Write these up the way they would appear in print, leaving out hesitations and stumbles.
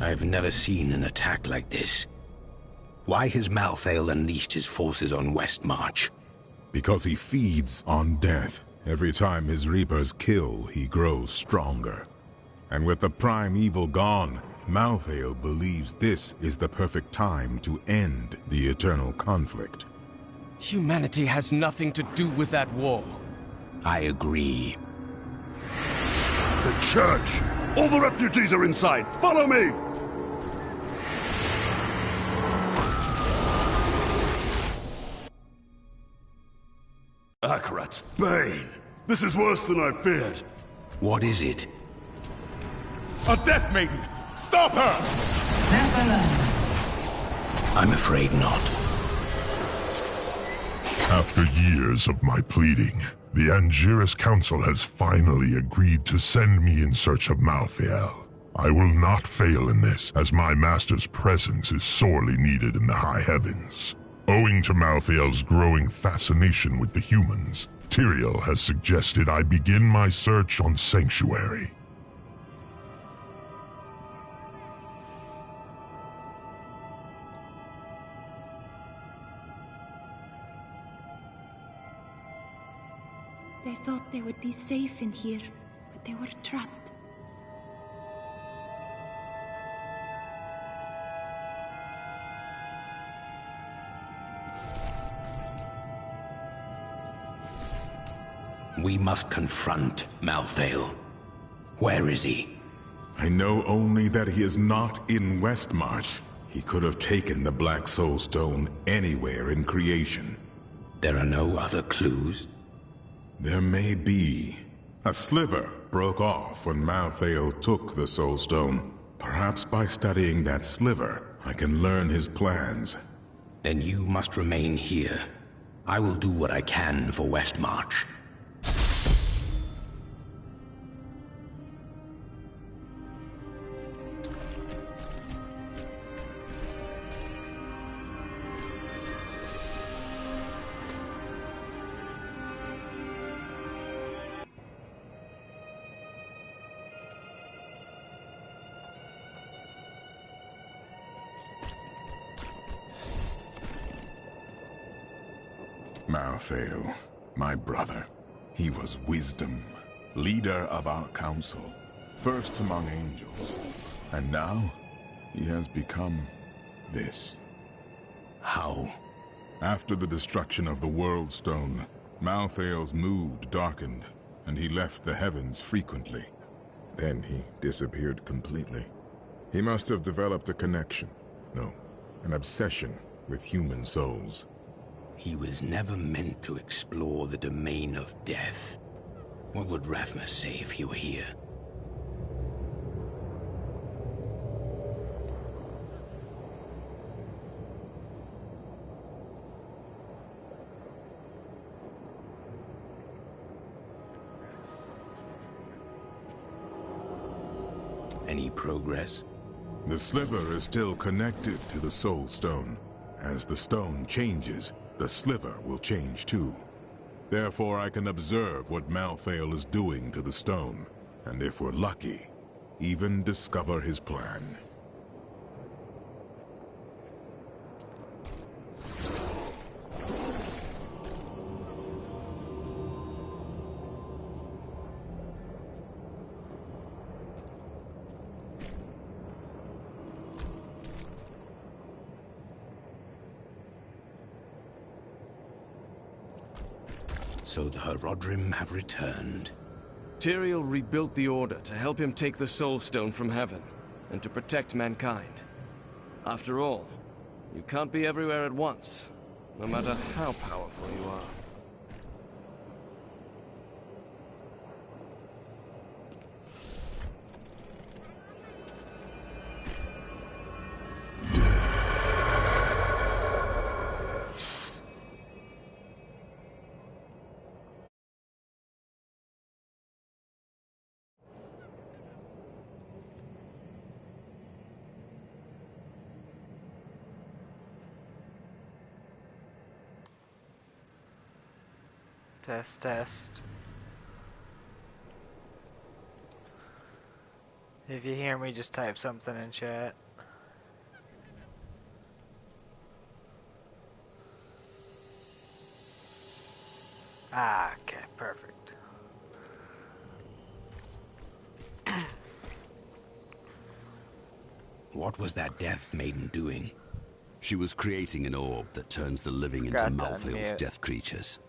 I've never seen an attack like this. Why has Malthael unleashed his forces on Westmarch? Because he feeds on death. Every time his Reapers kill, he grows stronger. And with the prime evil gone, Malthael believes this is the perfect time to end the eternal conflict. Humanity has nothing to do with that war. I agree. The church! All the refugees are inside! Follow me! Akarat's bane! This is worse than I feared! What is it? A Death Maiden! Stop her! I'm afraid not. After years of my pleading, the Angiris Council has finally agreed to send me in search of Malthael. I will not fail in this, as my master's presence is sorely needed in the high heavens. Owing to Malthael's growing fascination with the humans, Tyrael has suggested I begin my search on Sanctuary. They thought they would be safe in here, but they were trapped. We must confront Malthael. Where is he? I know only that he is not in Westmarch. He could have taken the Black Soul Stone anywhere in creation. There are no other clues? There may be. A sliver broke off when Malthael took the Soul Stone. Perhaps by studying that sliver, I can learn his plans. Then you must remain here. I will do what I can for Westmarch. Malthael, my brother. He was wisdom, leader of our council, first among angels. And now, he has become this. How? After the destruction of the World Stone, Malthael's mood darkened, and he left the heavens frequently. Then he disappeared completely. He must have developed a connection, no, an obsession with human souls. He was never meant to explore the domain of death. What would Rathmus say if he were here? Any progress? The sliver is still connected to the Soul Stone. As the stone changes, the sliver will change too. Therefore, I can observe what Malthael is doing to the stone, and if we're lucky, even discover his plan. So the Horodrim have returned. Tyrael rebuilt the Order to help him take the Soul Stone from heaven, and to protect mankind. After all, you can't be everywhere at once, no matter how powerful you are. Test, test. If you hear me, just type something in chat. Ah, okay, perfect. What was that Death Maiden doing? She was creating an orb that turns the living into Forgot to Malthael's unmute. death creatures.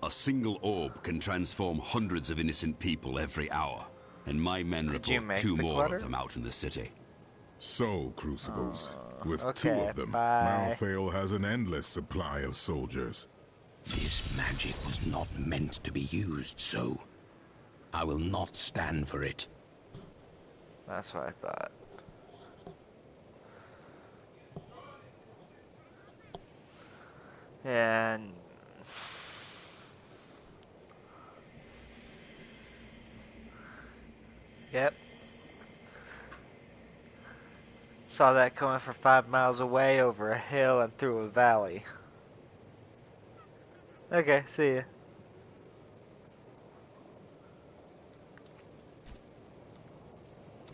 A single orb can transform hundreds of innocent people every hour, and my men Did you report make 2 the more clutter? of them out in the city. Soul crucibles. With 2 okay, of them, bye. Malthael has an endless supply of soldiers. This magic was not meant to be used so. I will not stand for it. That's what I thought. And yep. Saw that coming from 5 miles away over a hill and through a valley. Okay, see ya.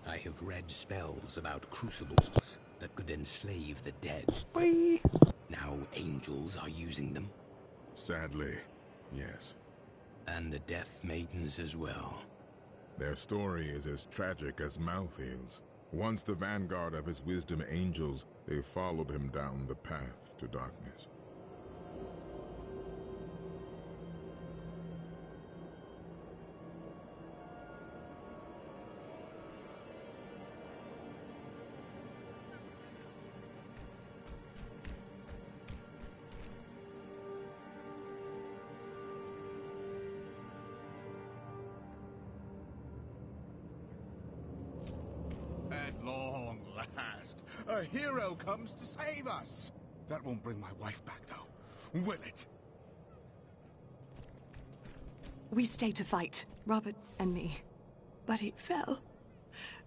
I have read spells about crucibles that could enslave the dead. Whee! Now angels are using them. Sadly, yes. And the Death Maidens as well. Their story is as tragic as Malthael's. Once the vanguard of his wisdom angels, they followed him down the path to darkness. At long last, a hero comes to save us. That won't bring my wife back, though, will it? We stayed to fight, Robert and me. But he fell.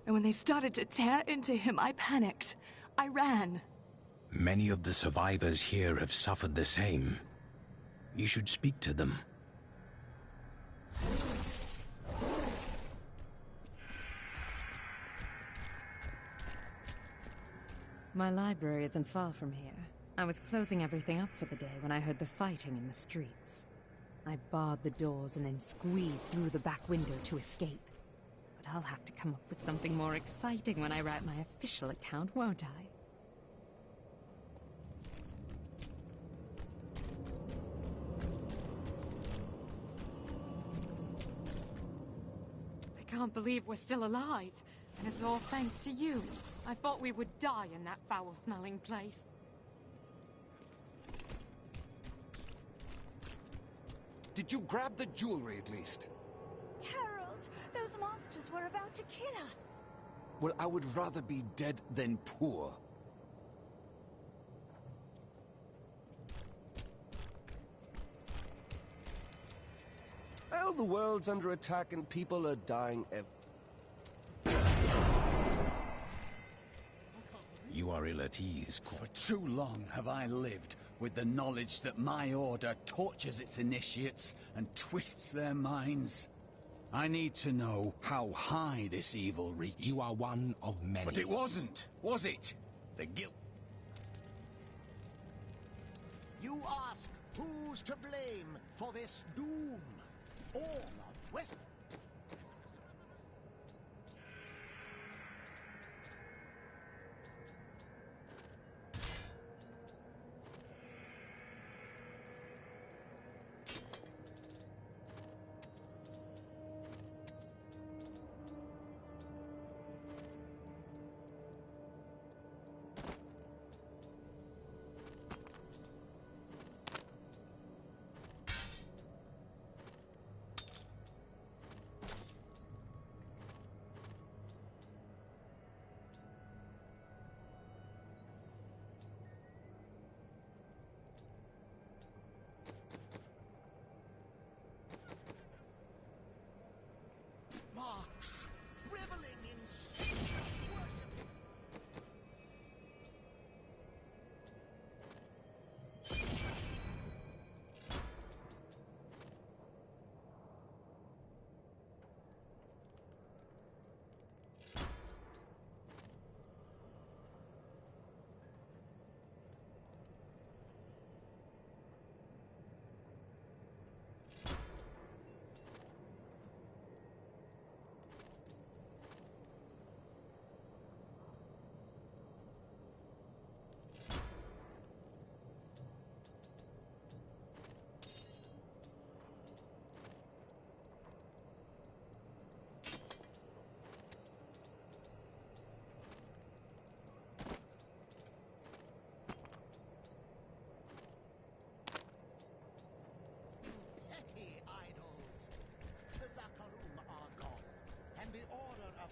And when they started to tear into him, I panicked. I ran. Many of the survivors here have suffered the same. You should speak to them. My library isn't far from here. I was closing everything up for the day when I heard the fighting in the streets. I barred the doors and then squeezed through the back window to escape. But I'll have to come up with something more exciting when I write my official account, won't I? I can't believe we're still alive. And it's all thanks to you. I thought we would die in that foul-smelling place. Did you grab the jewelry at least? Harold, those monsters were about to kill us. Well, I would rather be dead than poor. Well, the world's under attack and people are dying every... You are ill at ease. For too long have I lived with the knowledge that my order tortures its initiates and twists their minds. I need to know how high this evil reaches. You are one of many. But it wasn't, was it? The guilt. You ask who's to blame for this doom? All of West...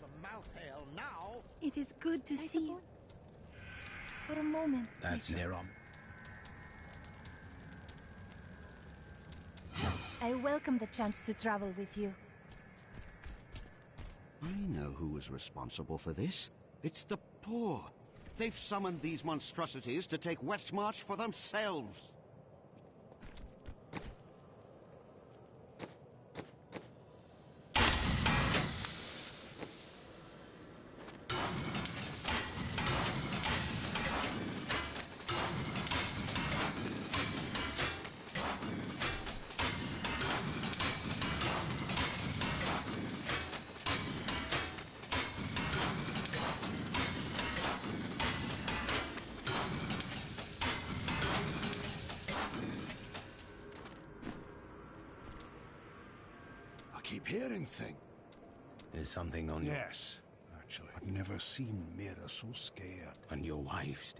out of Malthael now. It is good to see you. For a moment. That's Neron. I welcome the chance to travel with you. I know who was responsible for this. It's the poor. They've summoned these monstrosities to take Westmarch for themselves. Keep hearing things. There's something on Yes, actually. I've never seen Mira so scared. And your wife's.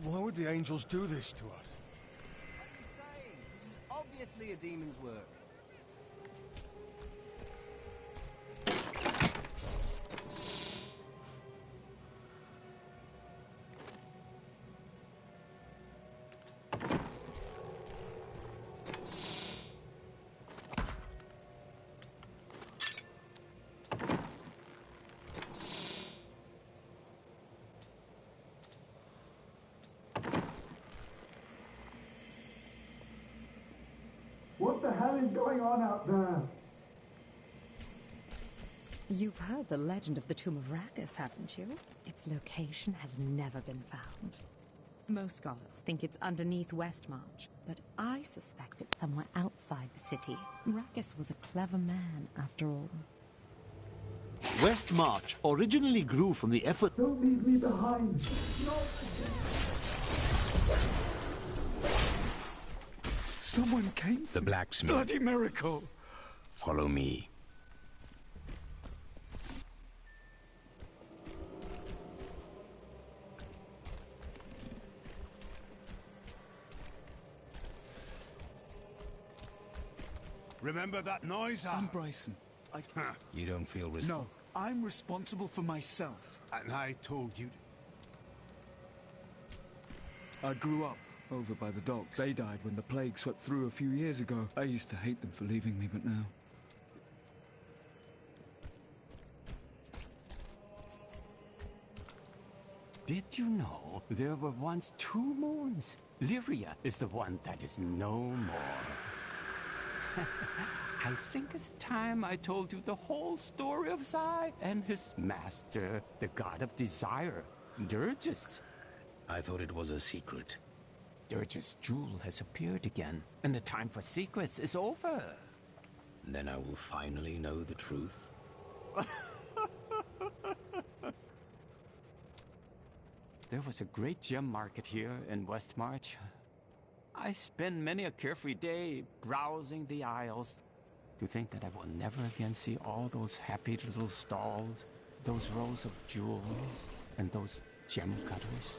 Why would the angels do this to us? What are you saying? This is obviously a demon's work. What the hell is going on out there? You've heard the legend of the Tomb of Rakus, haven't you? Its location has never been found. Most scholars think it's underneath Westmarch, but I suspect it's somewhere outside the city. Rakus was a clever man, after all. Westmarch originally grew from the effort... Don't leave me behind! No! Someone came. The blacksmith. Bloody miracle! Follow me. Remember that noise? I'm Bryson. You don't feel responsible? No, I'm responsible for myself. And I told you. I grew up over by the docks. They died when the plague swept through a few years ago. I used to hate them for leaving me, but now... Did you know there were once 2 moons? Lyria is the one that is no more. I think it's time I told you the whole story of Zai and his master, the god of desire, Dirges. I thought it was a secret. Dirges' jewel has appeared again, and the time for secrets is over. Then I will finally know the truth. There was a great gem market here in Westmarch. I spend many a carefree day browsing the aisles. To think that I will never again see all those happy little stalls, those rows of jewels, and those gem cutters.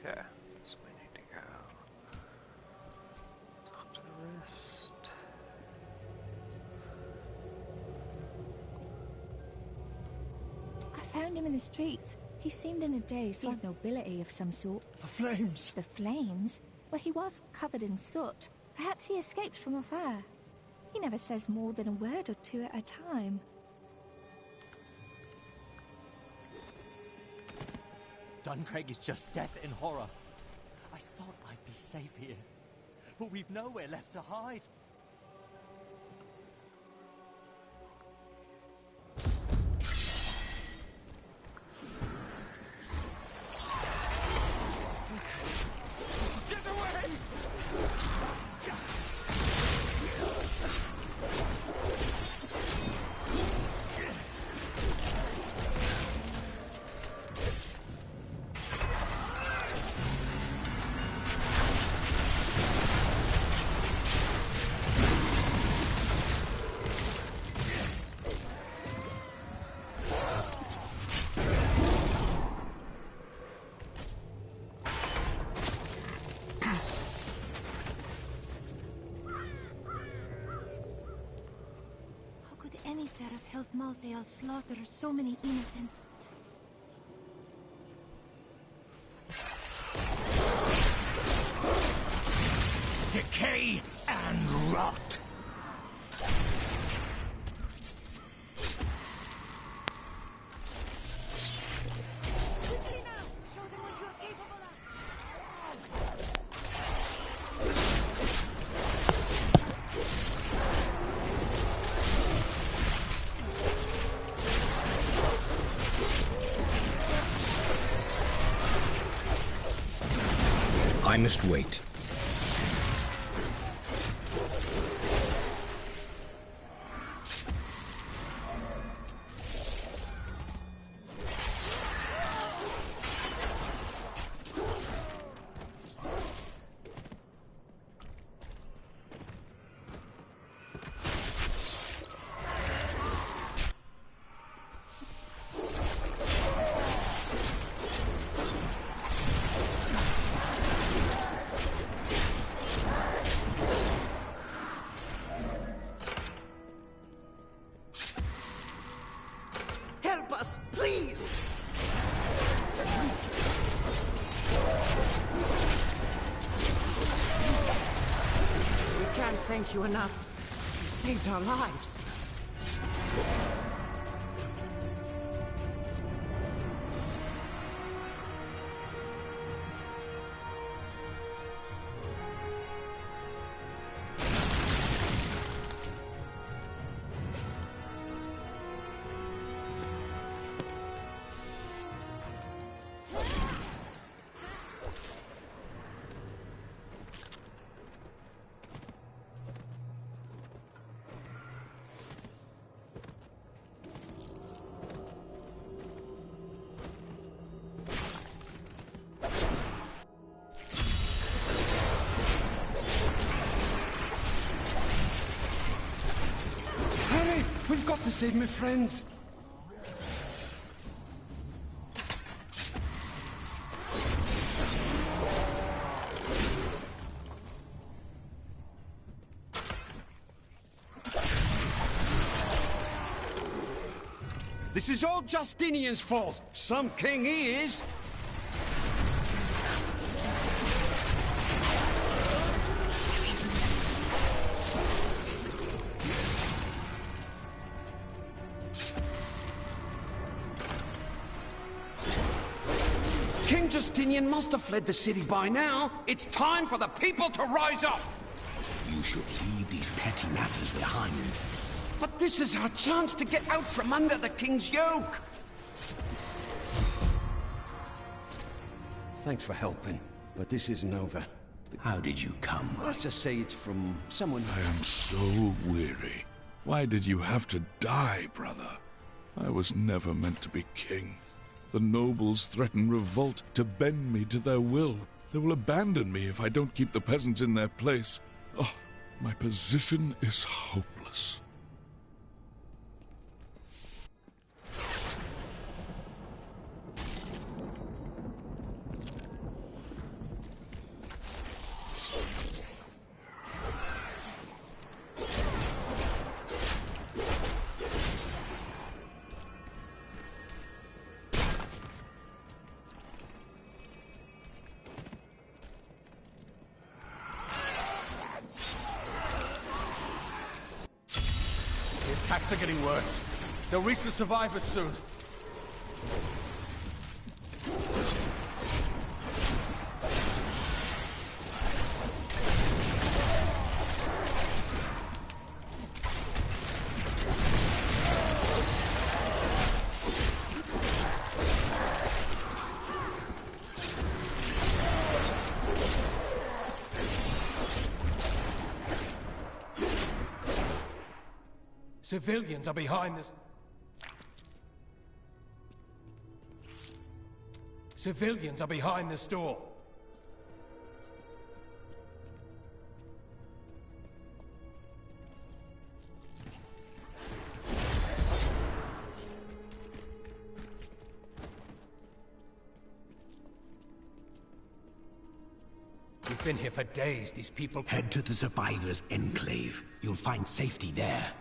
Okay, so we need to go talk to the rest. I found him in the streets. He seemed in a daze. He's nobility of some sort. The flames! The flames? Well, he was covered in soot. Perhaps he escaped from a fire. He never says more than a word or two at a time. Duncraig is just death and horror. I thought I'd be safe here, but we've nowhere left to hide. Get away! Any Seraph held Malthael slaughter so many innocents. Decay and rot! Quickly now! Show them what you're capable of! I must wait. can't thank you enough. You saved our lives. We've got to save my friends. This is all Justinian's fault. Some king he is. King Justinian must have fled the city by now. It's time for the people to rise up. You should leave these petty matters behind. But this is our chance to get out from under the king's yoke. Thanks for helping, but this isn't over. How did you come? Let's just say it's from someone... I am so weary. Why did you have to die, brother? I was never meant to be king. The nobles threaten revolt to bend me to their will. They will abandon me if I don't keep the peasants in their place. Oh, my position is hopeless. The attacks are getting worse. They'll reach the survivors soon. Civilians are behind this. Civilians are behind this door. We've been here for days. These people... Head to the survivors' enclave. You'll find safety there.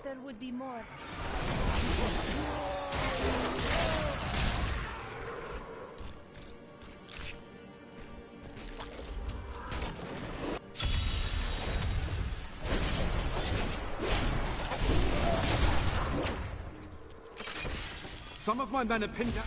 There would be more. Some of my men are pinned down.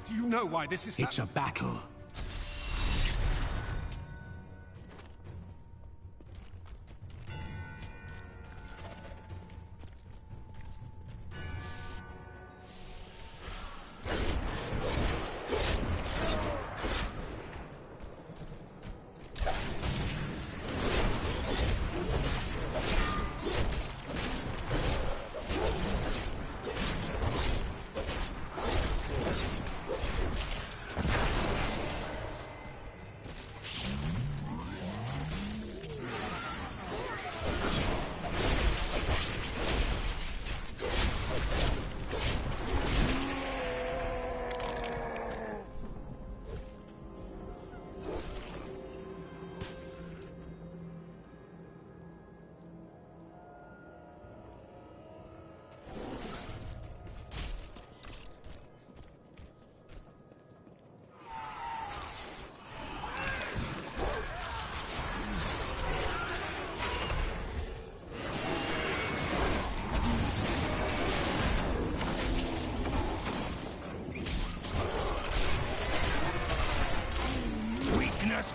Do you know why this is It's a battle.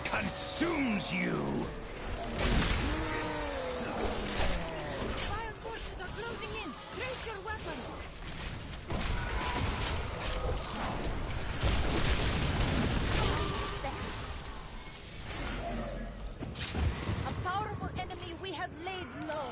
Consumes you! Fire forces are closing in! Raise your weapon! A powerful enemy we have laid low!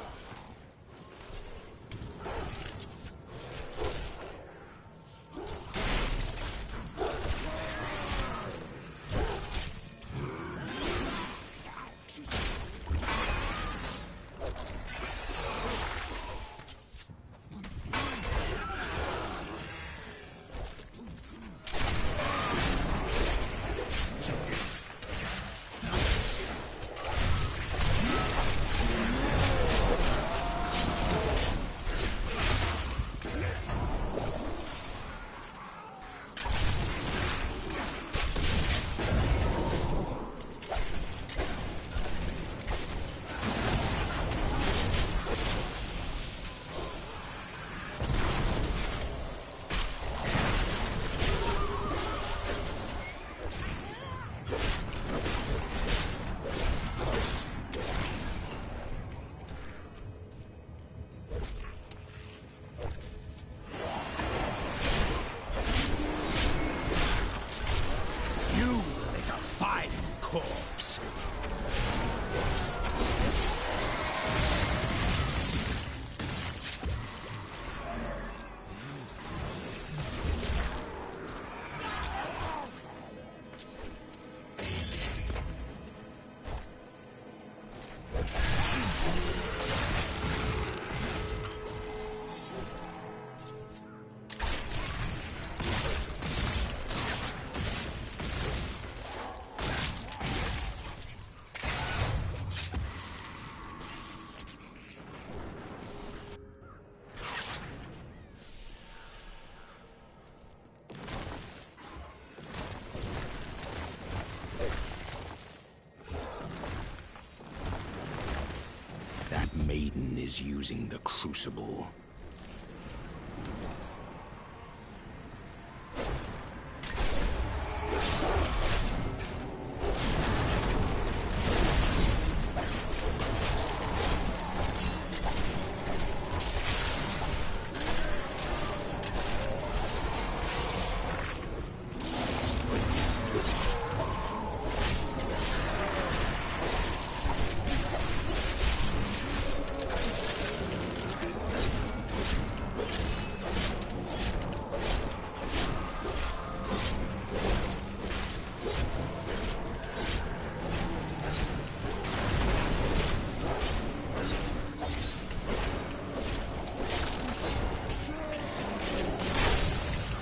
Corpse. That maiden is using the crucible.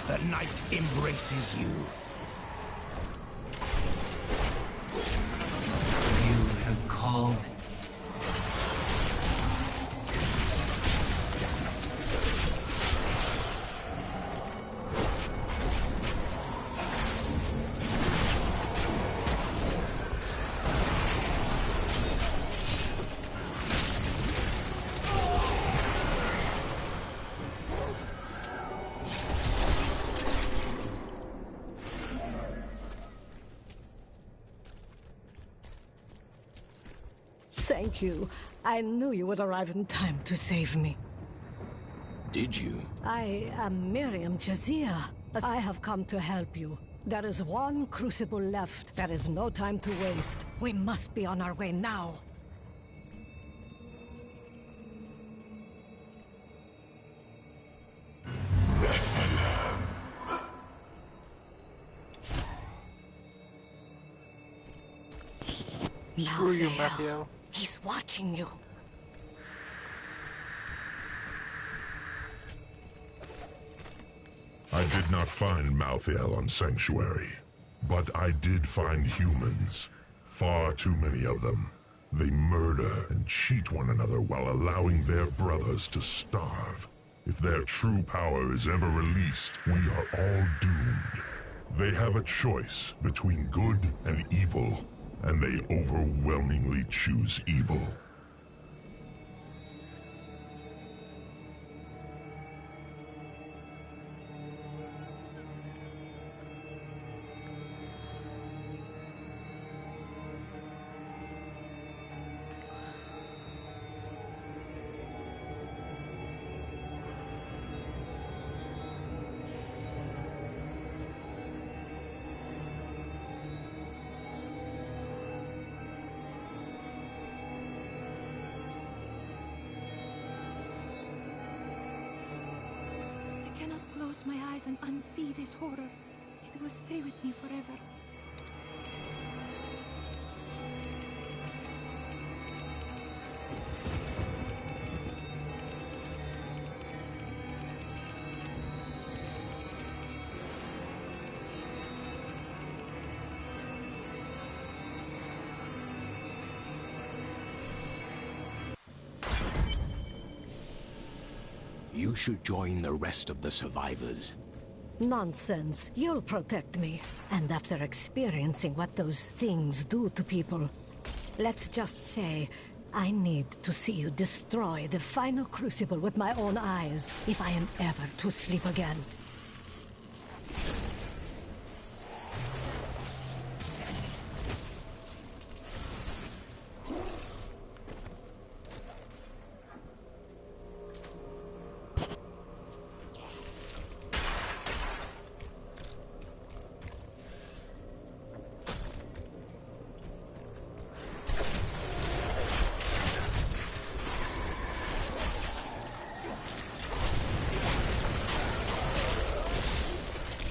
The night embraces you. You have called. Thank you. I knew you would arrive in time to save me. Did you? I am Miriam Jazia. I have come to help you. There is one crucible left. There is no time to waste. We must be on our way now. Screw you, Matthew. He's watching you. I did not find Malthael on Sanctuary, but I did find humans. Far too many of them. They murder and cheat one another while allowing their brothers to starve. If their true power is ever released, we are all doomed. They have a choice between good and evil, and they overwhelmingly choose evil. I cannot close my eyes and unsee this horror. It will stay with me forever. You should join the rest of the survivors. Nonsense. You'll protect me. And after experiencing what those things do to people, let's just say I need to see you destroy the final crucible with my own eyes if I am ever to sleep again.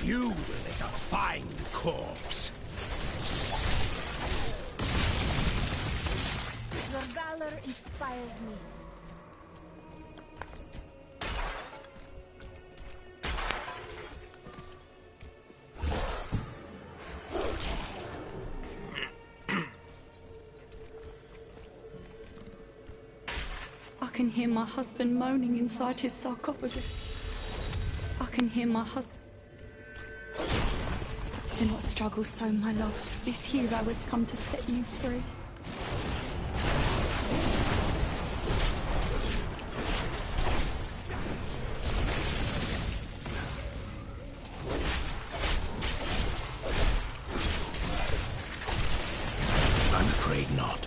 You will make a fine corpse. Your valor inspires me. I can hear my husband moaning inside his sarcophagus. I can hear my husband. Do not struggle so, my love. This hero has come to set you free. I'm afraid not.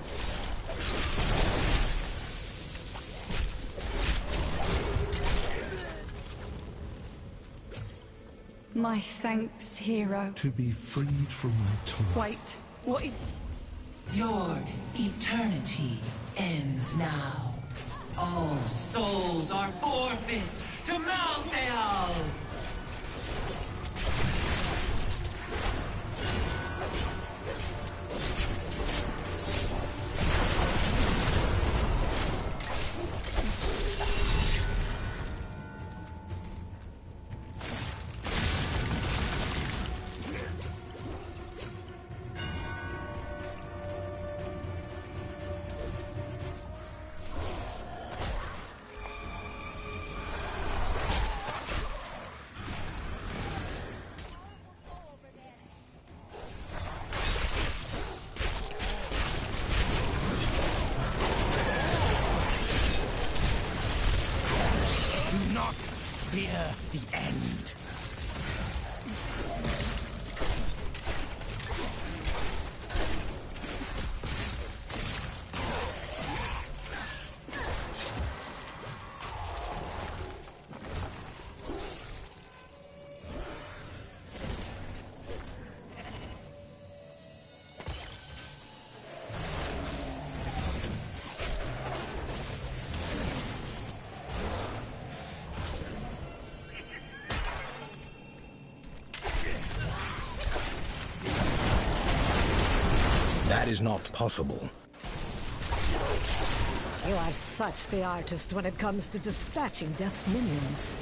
My thanks, hero. To be freed from my toil. Wait, what is... Your eternity ends now. All souls are forfeit to Malthael! Do not fear the end. is not possible. You are such the artist when it comes to dispatching Death's minions.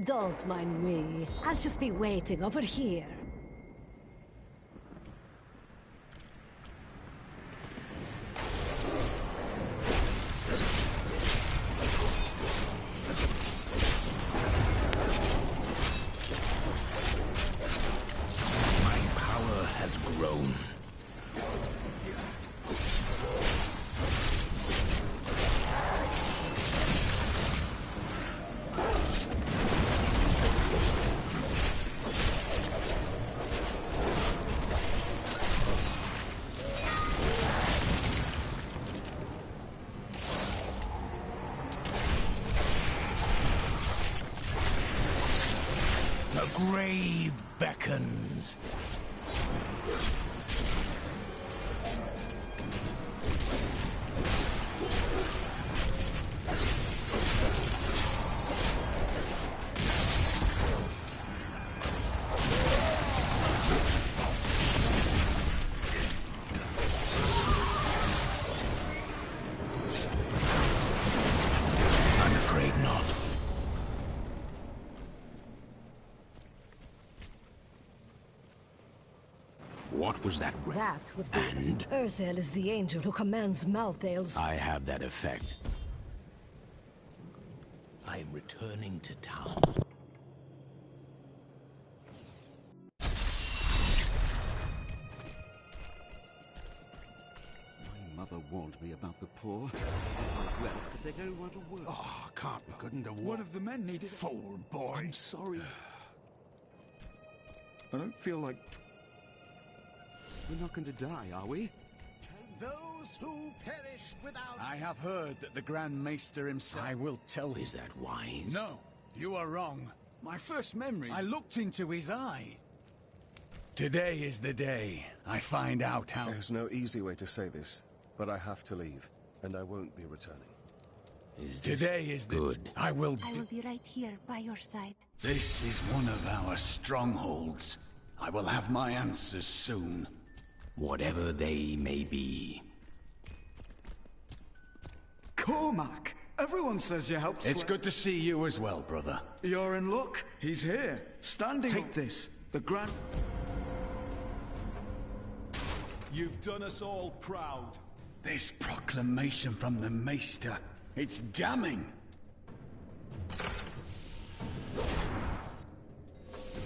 Don't mind me. I'll just be waiting over here. My power has grown. The grave beckons. I'm afraid not. What was that? That would be... And? Urzel is the angel who commands Malthael's... I have that effect. I am returning to town. My mother warned me about the poor. Left if they don't want to work. Oh, can't be good enough. One of the men needed... Fool boy. I'm sorry. I don't feel like... We're not going to die, are we? Those who perish without... I have heard that the Grand Maester himself... I will tell. Is that wise? No, you are wrong. My first memory... I looked into his eyes. Today is the day I find out how... There's no easy way to say this, but I have to leave, and I won't be returning. Is this Today is the... good? I will be right here by your side. This is one of our strongholds. I will have my answers soon. Whatever they may be. Cormac! Everyone says you helped... It's good to see you as well, brother. You're in luck. He's here, standing... Take this. The Grand... You've done us all proud. This proclamation from the Maester, it's damning.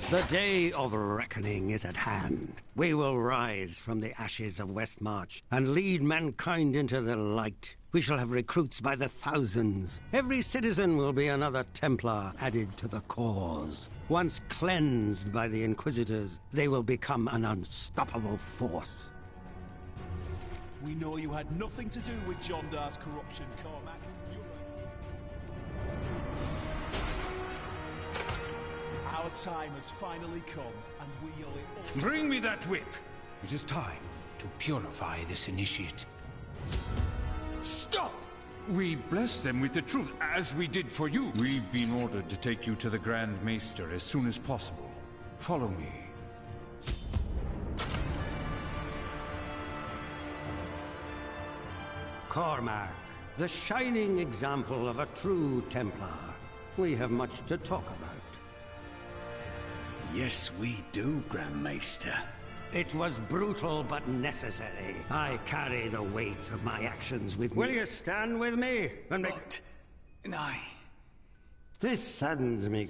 The day of reckoning is at hand. We will rise from the ashes of Westmarch and lead mankind into the light. We shall have recruits by the thousands. Every citizen will be another Templar added to the cause. Once cleansed by the Inquisitors, they will become an unstoppable force. We know you had nothing to do with John Dar's corruption, Cormac. Our time has finally come, and we owe it all. Bring me that whip. It is time to purify this initiate. Stop! We bless them with the truth, as we did for you. We've been ordered to take you to the Grand Maester as soon as possible. Follow me. Cormac, the shining example of a true Templar. We have much to talk about. Yes, we do, Grand Maester. It was brutal but necessary. I carry the weight of my actions with me. Will you stand with me and make... But... I... This saddens me.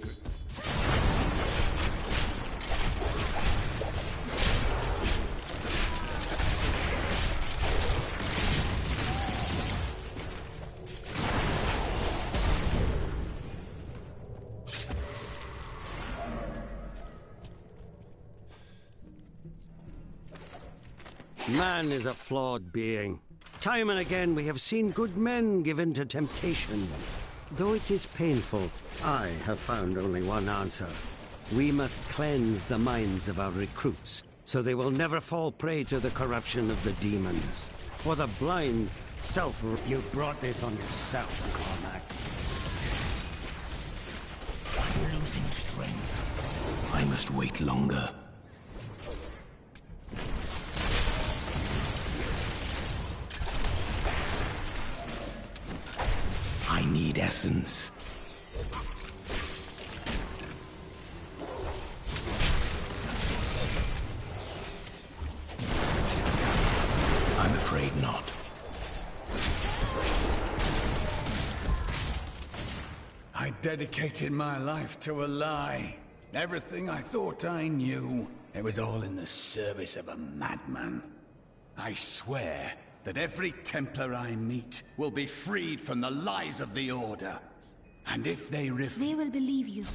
Man is a flawed being. Time and again we have seen good men given to temptation. Though it is painful, I have found only one answer. We must cleanse the minds of our recruits, so they will never fall prey to the corruption of the demons. For the blind, you brought this on yourself, Cormac. I'm losing strength. I must wait longer. I need essence. I'm afraid not. I dedicated my life to a lie. Everything I thought I knew, it was all in the service of a madman. I swear that every Templar I meet will be freed from the lies of the Order. And if they They will believe you.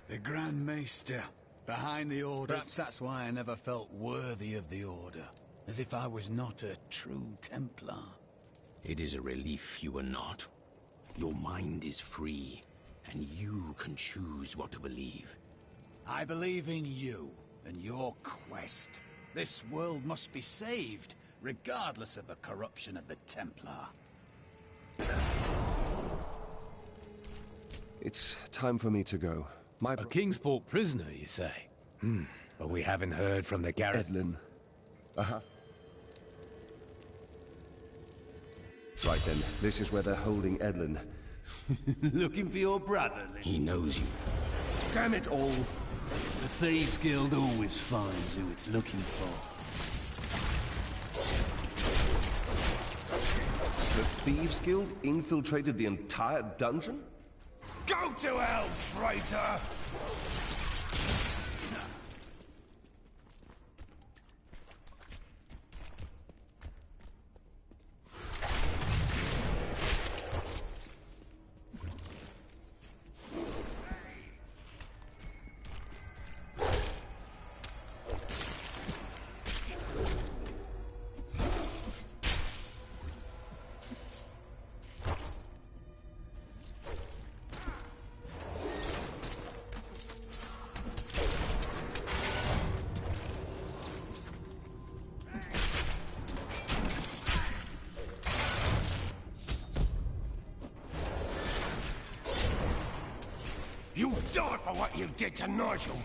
The Grand Maester, behind the Order. Perhaps that's why I never felt worthy of the Order. As if I was not a true Templar. It is a relief you are not. Your mind is free, and you can choose what to believe. I believe in you and your quest. This world must be saved, regardless of the corruption of the Templar. It's time for me to go. A Kingsport prisoner, you say? But we haven't heard from the garrison. Edlin. Right then, this is where they're holding Edlin. Looking for your brother, then? He knows you. Damn it all! The Thieves Guild always finds who it's looking for. The Thieves Guild infiltrated the entire dungeon? Go to hell, traitor! You die for what you did to Nigel!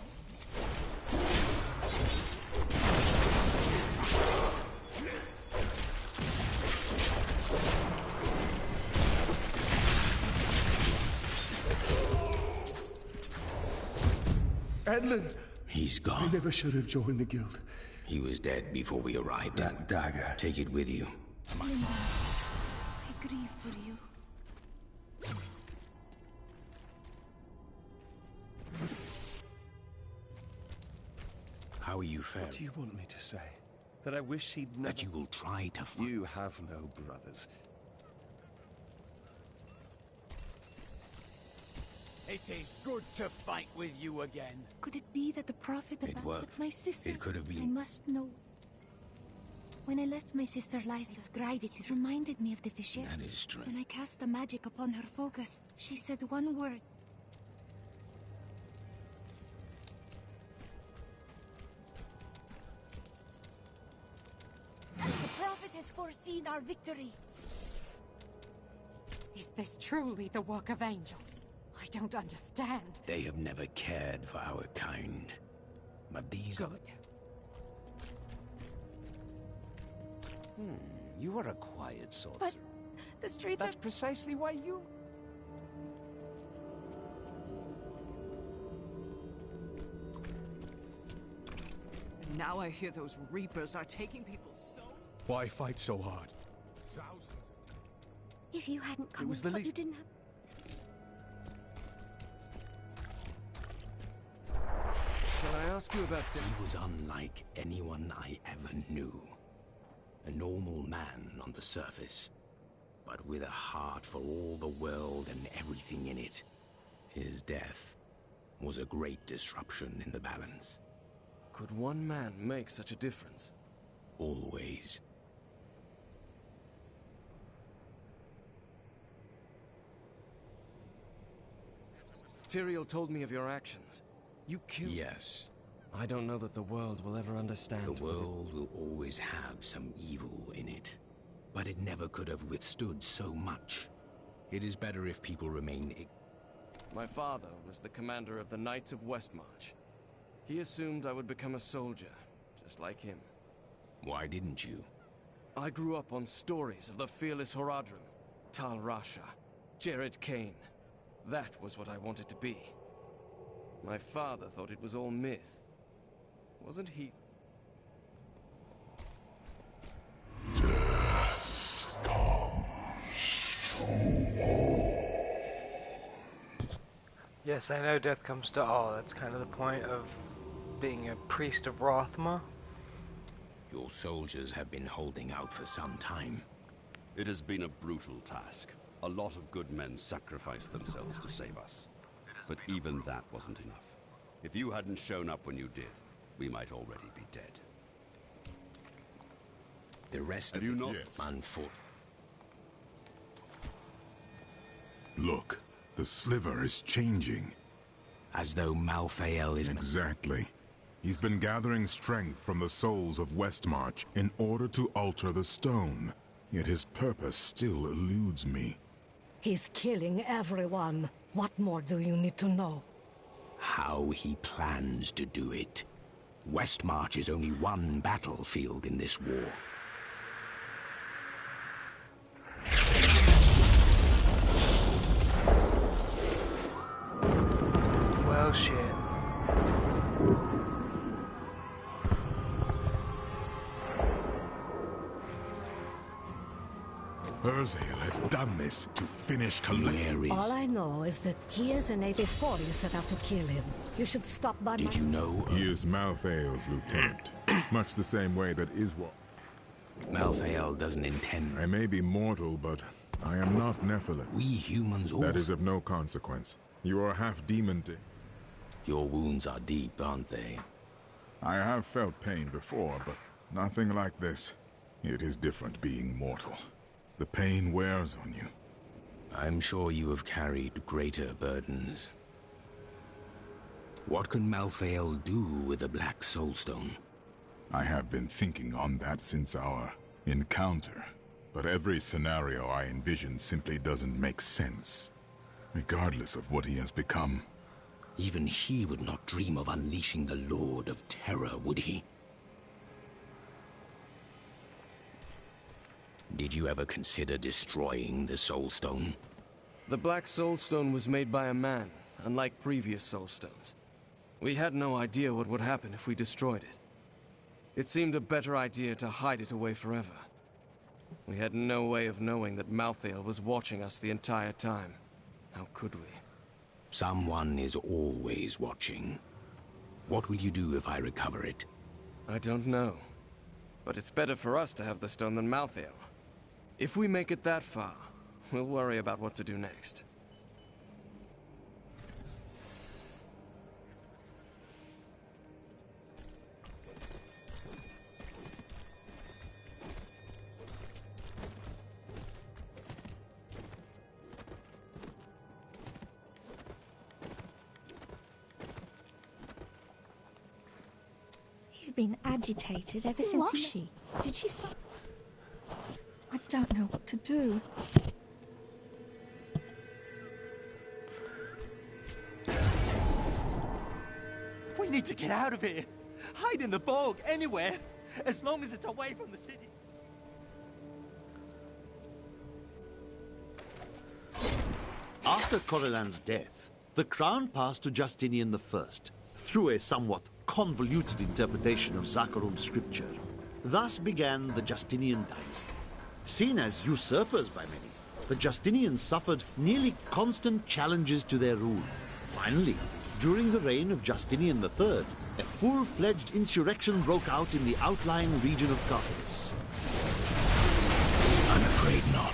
Edlin! He's gone. I never should have joined the guild. He was dead before we arrived. That dagger. Take it with you. Linda, I grieve for you. How are you faring? What do you want me to say? That I wish he'd never... That you will try to find... You have no brothers. It is good to fight with you again. Could it be that the prophet about worked. my sister? It could have been. I must know. When I left my sister Lysa, it reminded me of the Fisher. That is strange. When I cast the magic upon her focus, she said one word. The prophet has foreseen our victory. Is this truly the work of angels? I don't understand. They have never cared for our kind. But these are... You are a quiet sorcerer. But the streets That's precisely why you... And now I hear those Reapers are taking people's souls. Why fight so hard? If you hadn't come, It was the you least- didn't have... Shall I ask you about... He was unlike anyone I ever knew. A normal man on the surface, but with a heart for all the world and everything in it. His death was a great disruption in the balance. Could one man make such a difference? Always. Tyrael told me of your actions. You killed... Yes. I don't know that the world will ever understand. The world will always have some evil in it. But it never could have withstood so much. It is better if people remain My father was the commander of the Knights of Westmarch. He assumed I would become a soldier, just like him. Why didn't you? I grew up on stories of the fearless Horadrim, Tal Rasha, Jared Kane. That was what I wanted to be. My father thought it was all myth. Wasn't he? Death comes to all. Yes, I know death comes to all. That's kind of the point of being a priest of Rothma. Your soldiers have been holding out for some time. It has been a brutal task. A lot of good men sacrificed themselves to save us. But even that wasn't enough. If you hadn't shown up when you did, we might already be dead. The rest have of you the not? unfought. Look, the sliver is changing. As though Malthael is... Exactly. He's been gathering strength from the souls of Westmarch in order to alter the stone. Yet his purpose still eludes me. He's killing everyone. What more do you need to know? How he plans to do it. Westmarch is only one battlefield in this war. Well, shit. Urzael has done this to finish collecting. All I know is that he is an 84 you set out to kill him. You should stop by Did you know? He is Malthael's lieutenant. Much the same way that Iswa... Malthael doesn't intend... I may be mortal, but I am not Nephilim. We humans all... That is of no consequence. You are half demon. Your wounds are deep, aren't they? I have felt pain before, but nothing like this. It is different being mortal. The pain wears on you. I'm sure you have carried greater burdens. What can Malthael do with the Black Soulstone? I have been thinking on that since our encounter, but every scenario I envision simply doesn't make sense, regardless of what he has become. Even he would not dream of unleashing the Lord of Terror, would he? Did you ever consider destroying the Soulstone? The Black Soulstone was made by a man, unlike previous Soulstones. We had no idea what would happen if we destroyed it. It seemed a better idea to hide it away forever. We had no way of knowing that Malthael was watching us the entire time. How could we? Someone is always watching. What will you do if I recover it? I don't know. But it's better for us to have the stone than Malthael. If we make it that far, we'll worry about what to do next. He's been agitated ever since Who was he... she? Did she stop? I don't know what to do. We need to get out of here. Hide in the bog, anywhere. As long as it's away from the city. After Corellan's death, the crown passed to Justinian I, through a somewhat convoluted interpretation of Zakharum's scripture. Thus began the Justinian dynasty. Seen as usurpers by many, the Justinians suffered nearly constant challenges to their rule. Finally, during the reign of Justinian III, a full-fledged insurrection broke out in the outlying region of Carthage. I'm afraid not.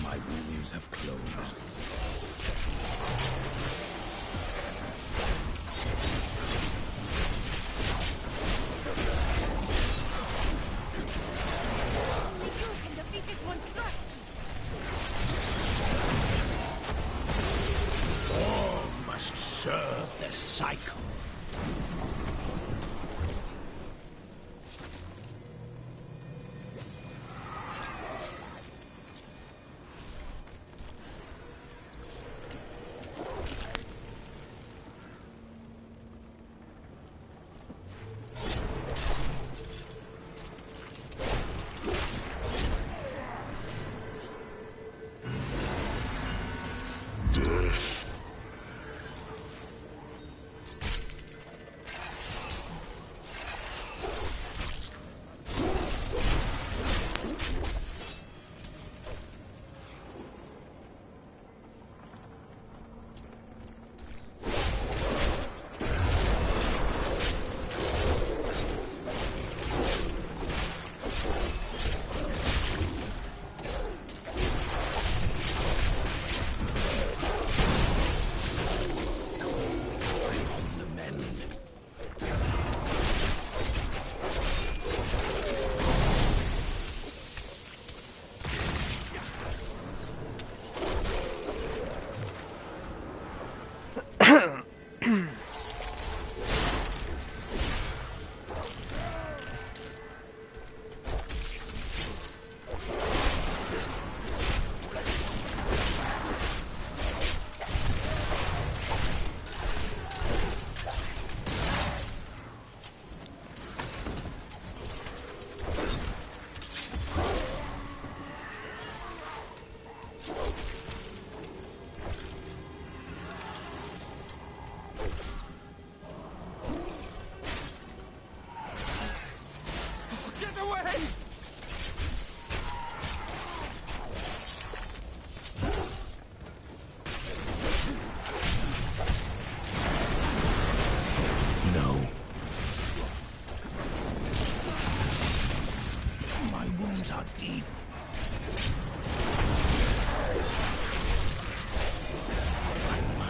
My wounds have closed. Only you can defeat endless cycle.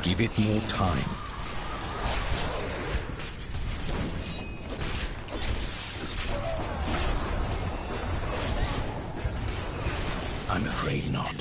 Give it more time. I'm afraid not.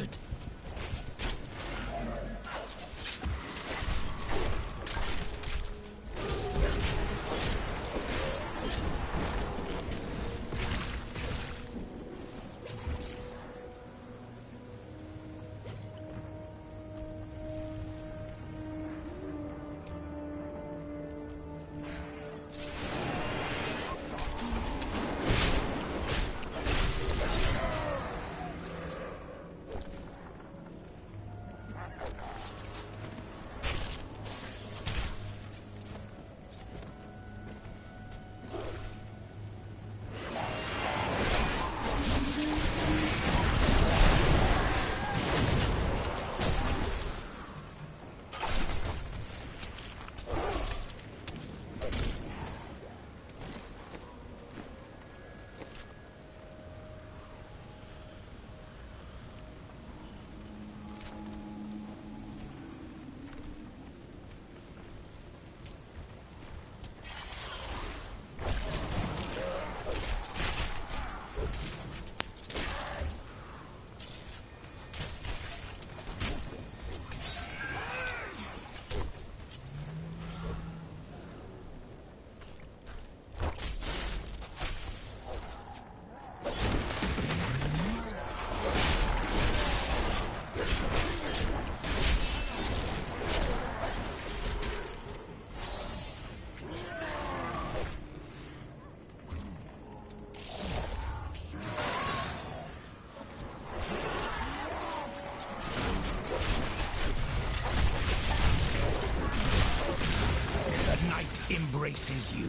Embraces you.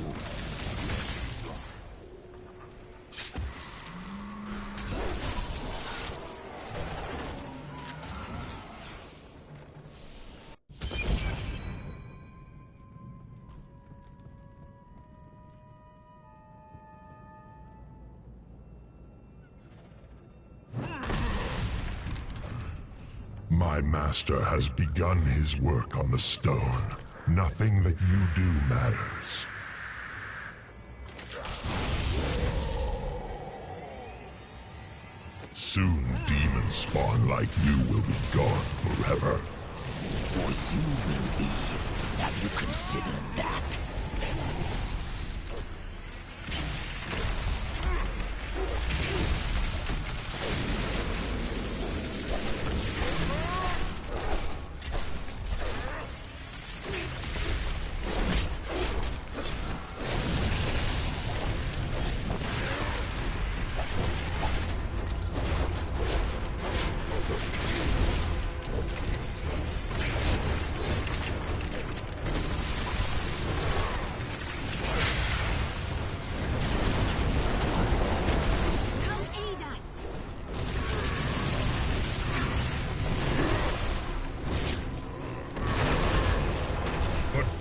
My master has begun his work on the stone. Nothing that you do matters. Soon, demon spawn like you will be gone forever. for you will be. Have you considered that?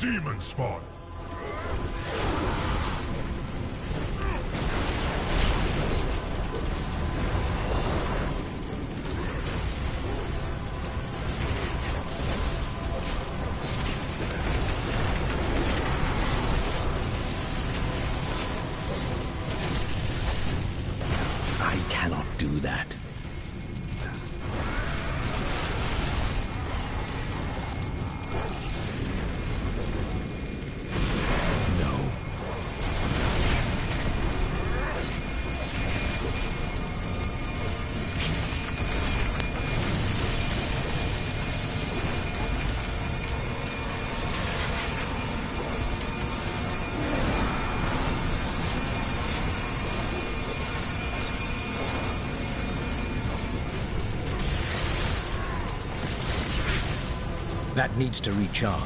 Demon spawn! I cannot do that. That needs to recharge.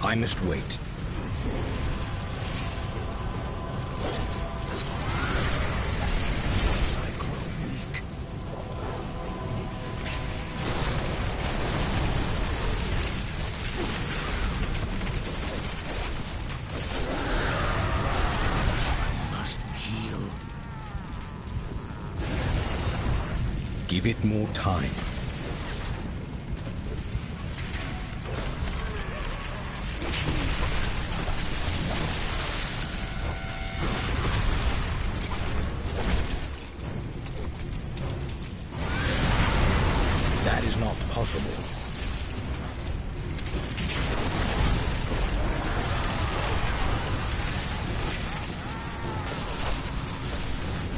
I must wait. Give it more time. That is not possible.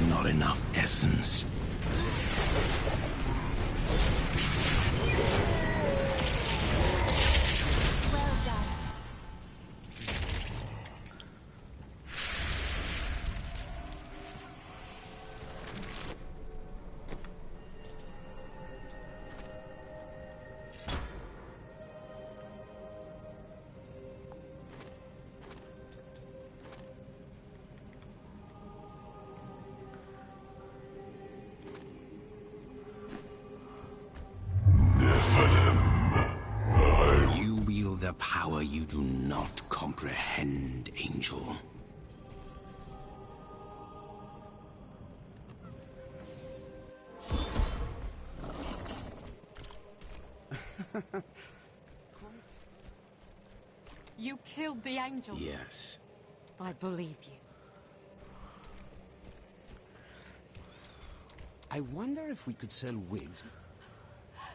Not enough essence. You wield a power you do not comprehend, Angel. You killed the angel? Yes. I believe you. I wonder if we could sell wigs.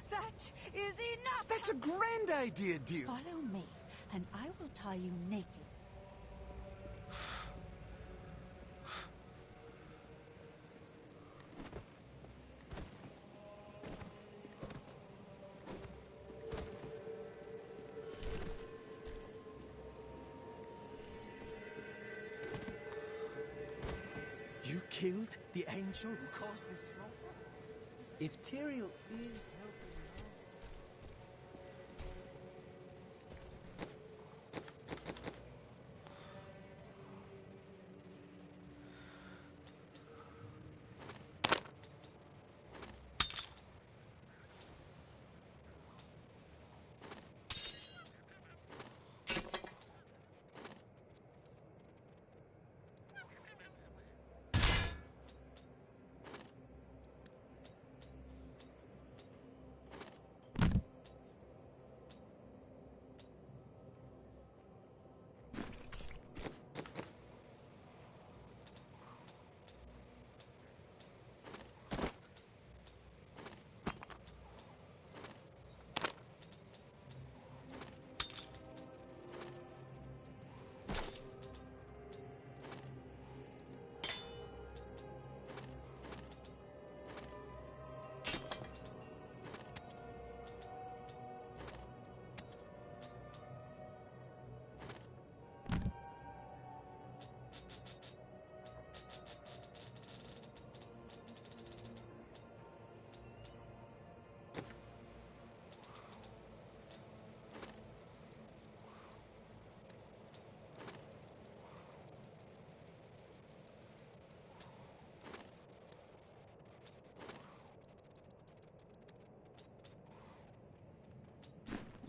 That is enough! That's a grand idea, dear. Follow me, and I will tie you naked. You killed the angel who caused this slaughter? If Tyrael is helping now...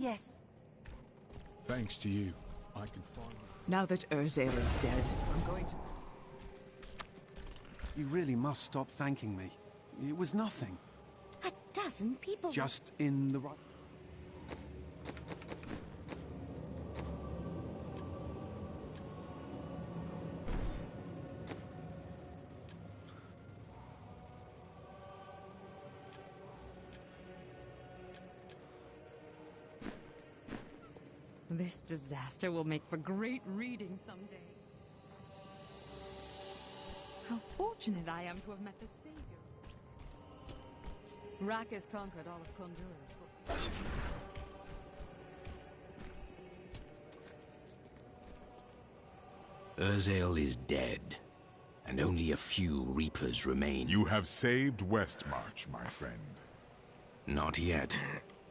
Yes. Thanks to you, I can finally... Now that Urzael is dead, I'm going to... You really must stop thanking me. It was nothing. A dozen people... Just in the right... This disaster will make for great reading someday. How fortunate I am to have met the Savior. Rak has conquered all of Honduras. Urzael is dead, and only a few Reapers remain. You have saved Westmarch, my friend. Not yet.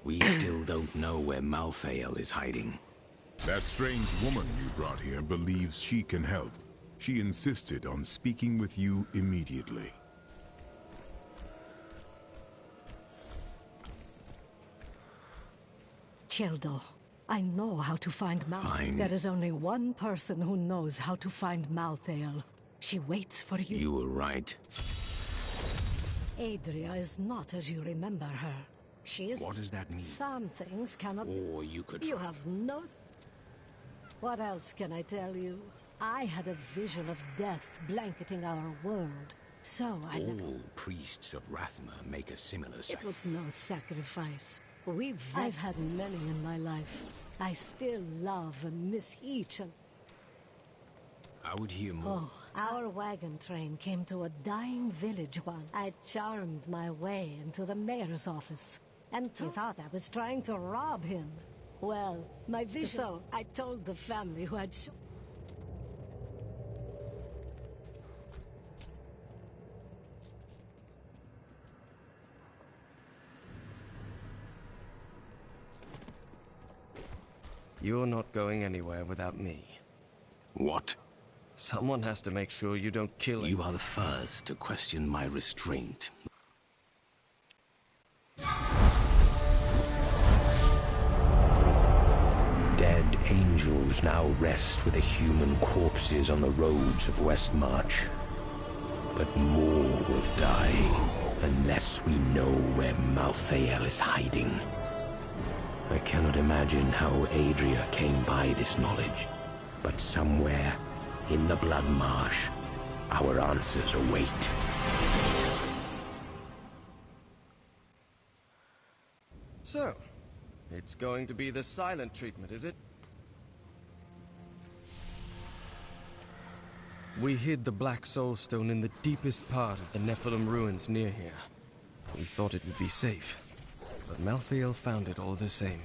We still don't know where Malthael is hiding. That strange woman you brought here believes she can help. She insisted on speaking with you immediately. Childo, I know how to find Fine. There is only one person who knows how to find Malthael. She waits for you. You were right. Adria is not as you remember her. She is... What does that mean? Some things cannot... Or you could... You have no... What else can I tell you? I had a vision of death blanketing our world. So All priests of Rathma make a similar It sacrifice. was no sacrifice. I've had many in my life. I still love and miss each and... I would hear more. Oh, our wagon train came to a dying village once. I charmed my way into the mayor's office. And he thought I was trying to rob him. Well, my vision... So, I told the family who had... You're not going anywhere without me. What? Someone has to make sure you don't kill him. You are the first to question my restraint. Dead angels now rest with the human corpses on the roads of Westmarch. But more will die unless we know where Malthael is hiding. I cannot imagine how Adria came by this knowledge, but somewhere in the Blood Marsh, our answers await. So, it's going to be the silent treatment, is it? We hid the Black Soul Stone in the deepest part of the Nephilim ruins near here. We thought it would be safe, but Malthael found it all the same.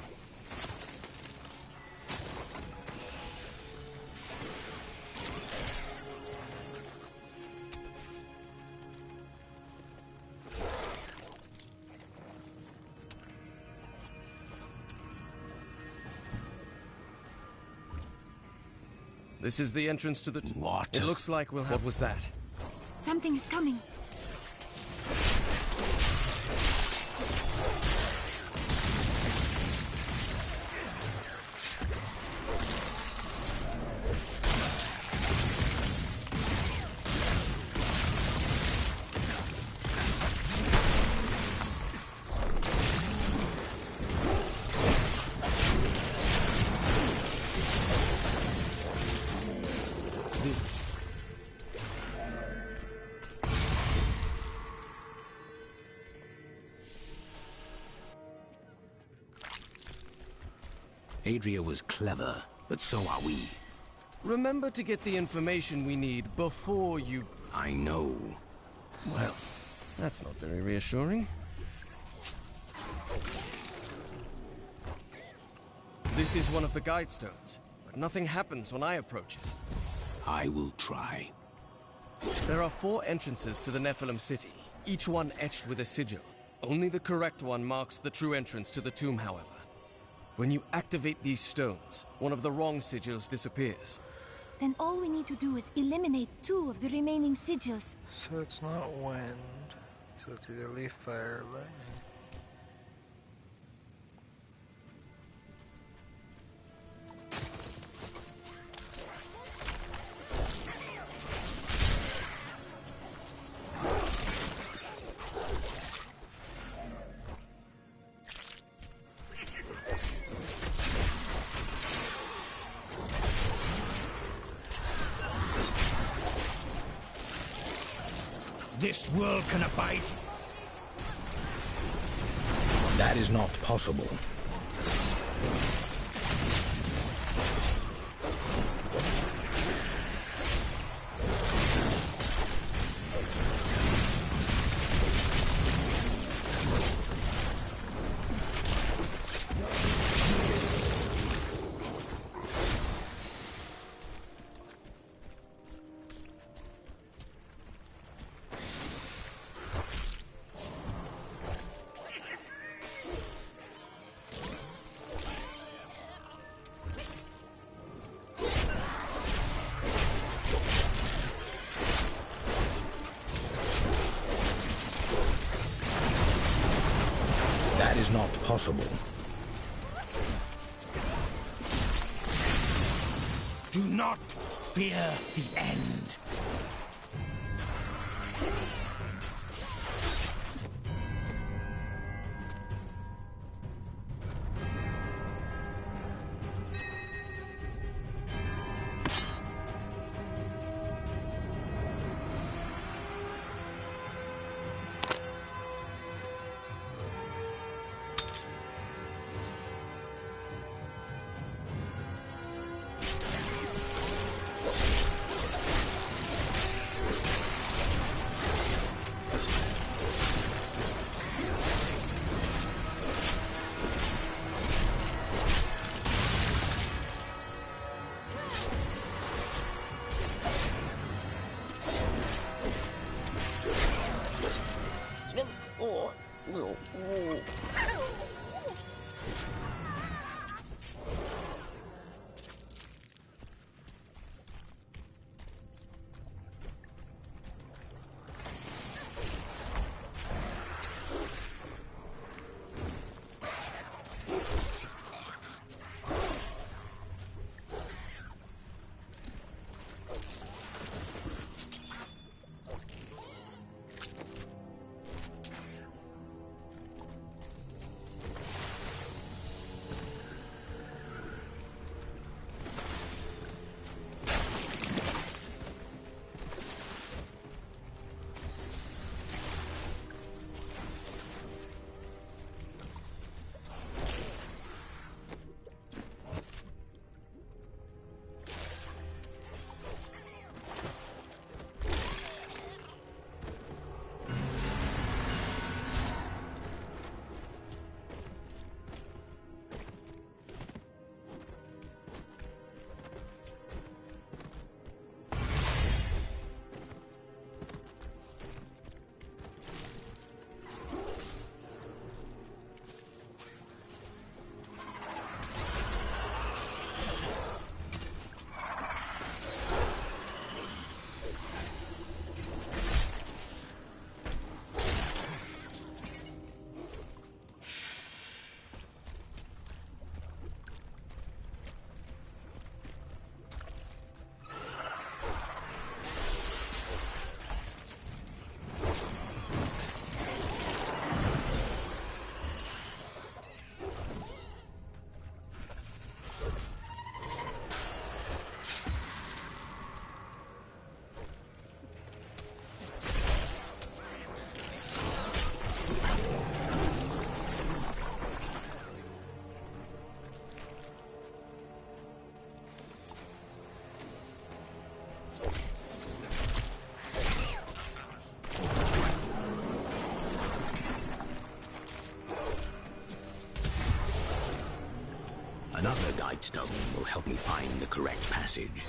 This is the entrance to the... What? It looks like we'll have... What was that? Something is coming. Adria was clever, but so are we. Remember to get the information we need before you... I know. Well, that's not very reassuring. This is one of the guide stones, but nothing happens when I approach it. I will try. There are 4 entrances to the Nephilim city, each one etched with a sigil. Only the correct one marks the true entrance to the tomb, however. When you activate these stones, one of the wrong sigils disappears. Then all we need to do is eliminate 2 of the remaining sigils. So it's not wind, so it's either leaf, fire, or lightning. this world can abide. That is not possible. That is not possible. Do not fear the end. Another guide stone will help me find the correct passage.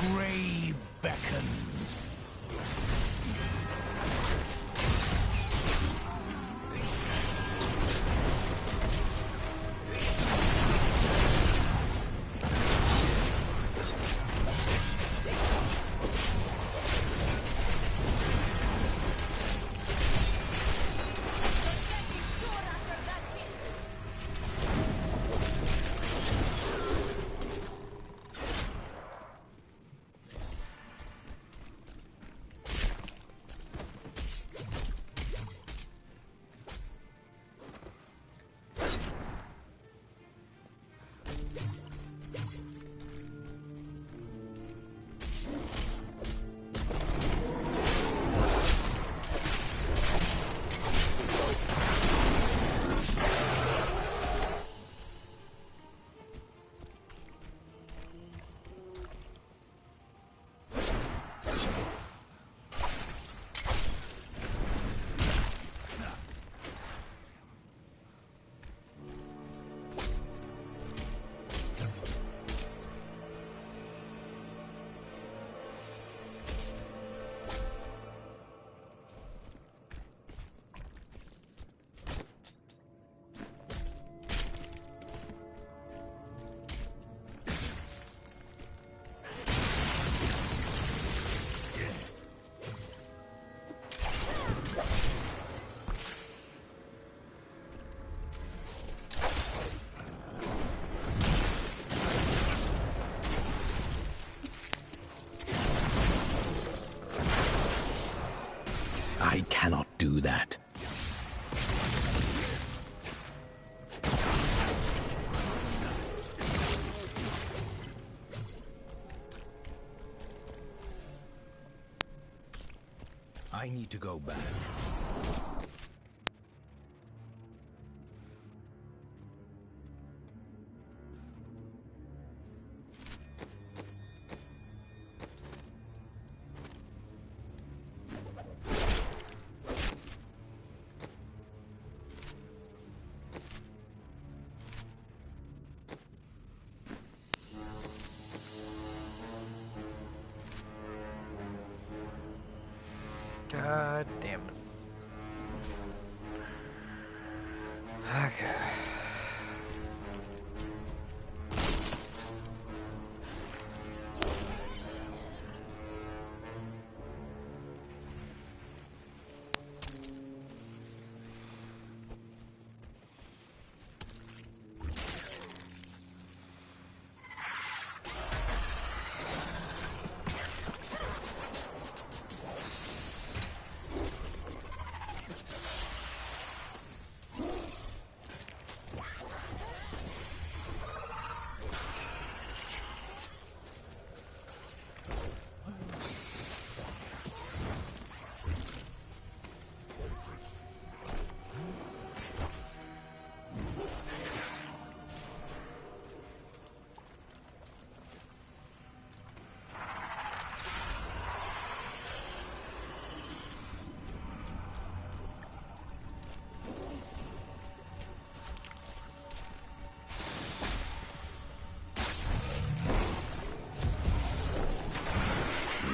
grave beckons. I cannot do that. I need to go back. God damn it. Okay.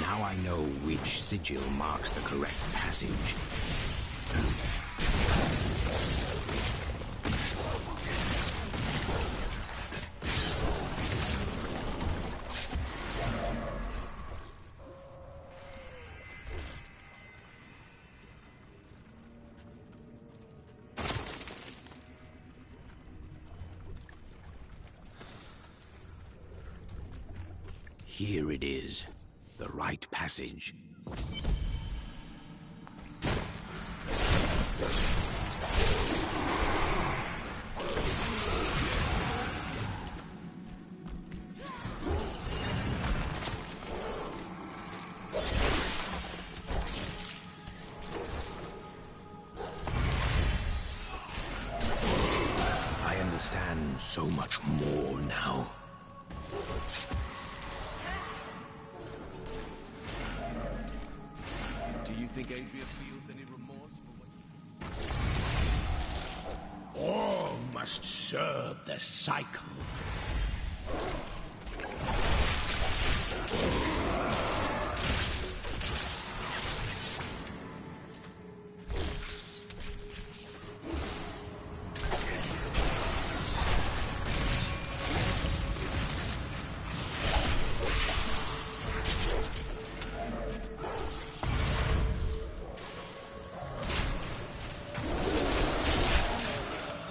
Now I know which sigil marks the correct passage. Here it is. The right passage. I understand so much more now. Do you think Adria feels any remorse for what... All must serve the cycle.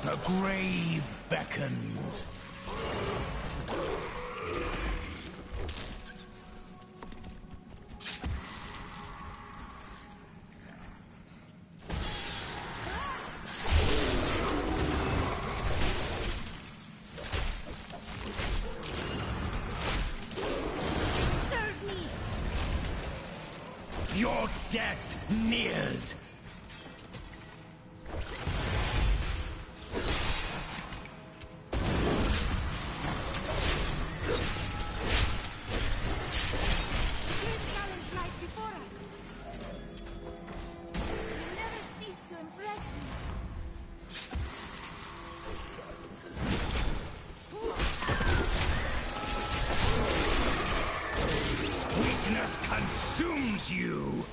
The grave beckons. Serve me! Your death nears. Weakness consumes you!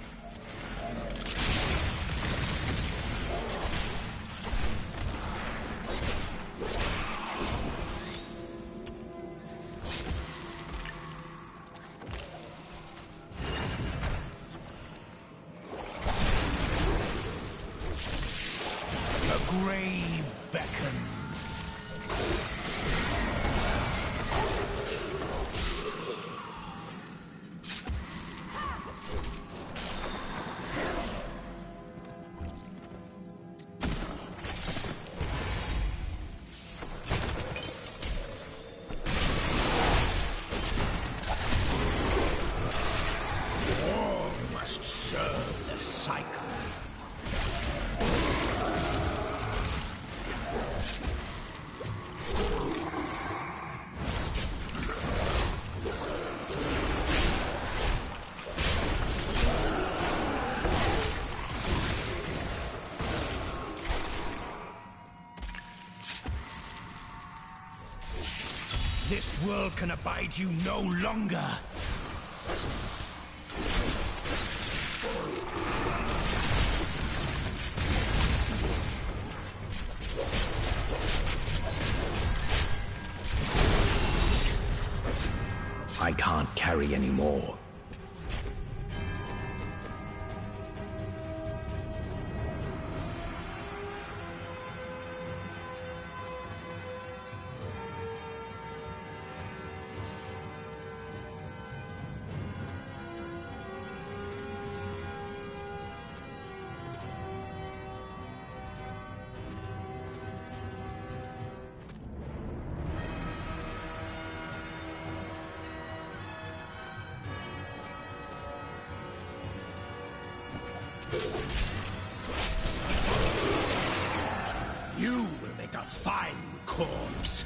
The grave beckons. All must serve the cycle. This world can abide you no longer. I can't carry any more. You will make a fine corpse.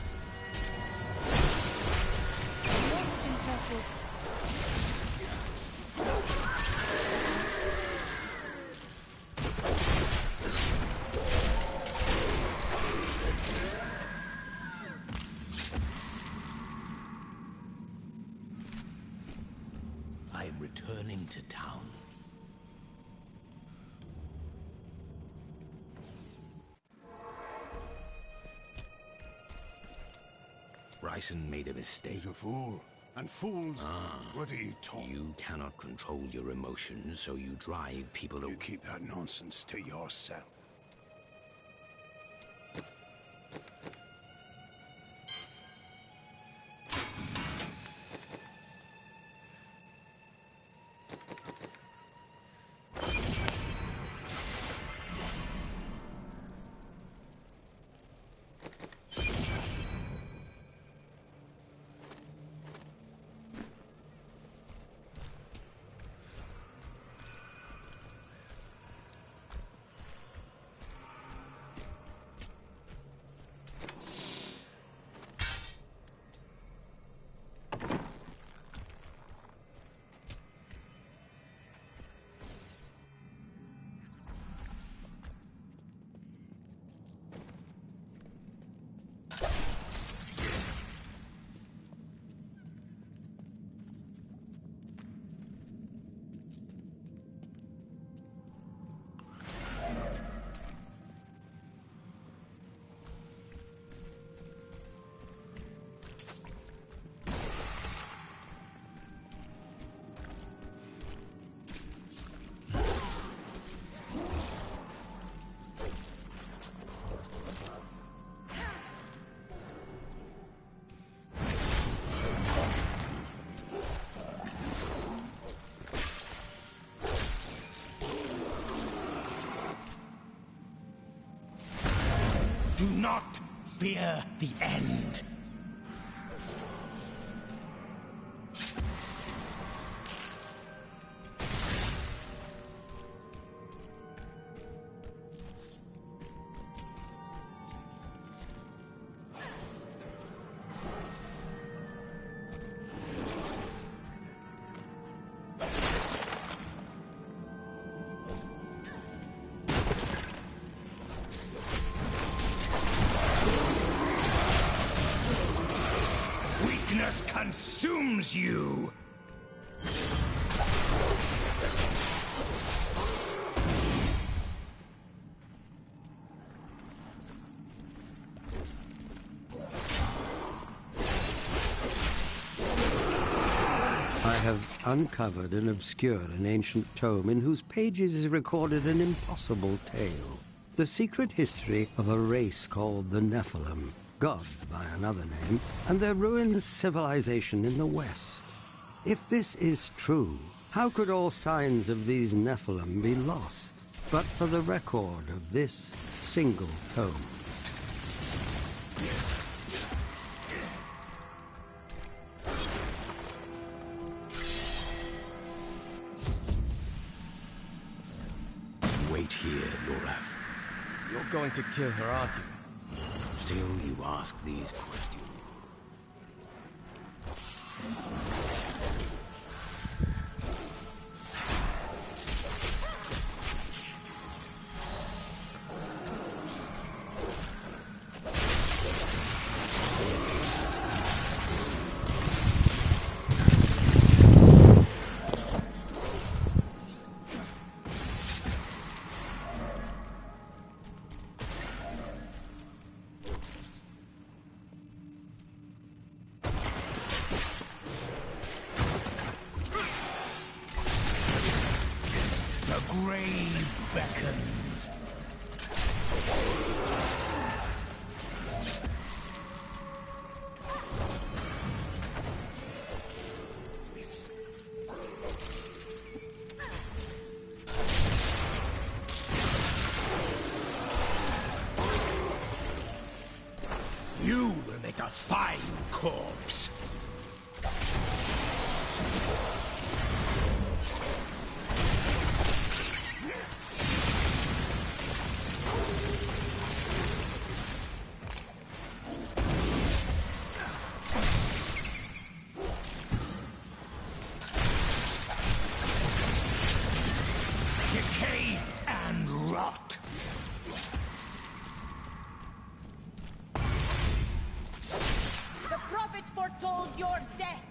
I am returning to town. Bryson made a mistake. He's a fool. And fools, what are you taught? You cannot control your emotions, so you drive people away. You keep that nonsense to yourself. Do not fear the end. Consumes you! I have uncovered and obscured an ancient tome in whose pages is recorded an impossible tale. The secret history of a race called the Nephilim, gods by another name, and their ruined civilization in the West. If this is true, how could all signs of these Nephilim be lost, but for the record of this single tome? Wait here, Loraf. You're going to kill her, aren't you? Still you ask these questions. grave beckons. You will make a fine corpse. Decay and rot. The prophet foretold your death.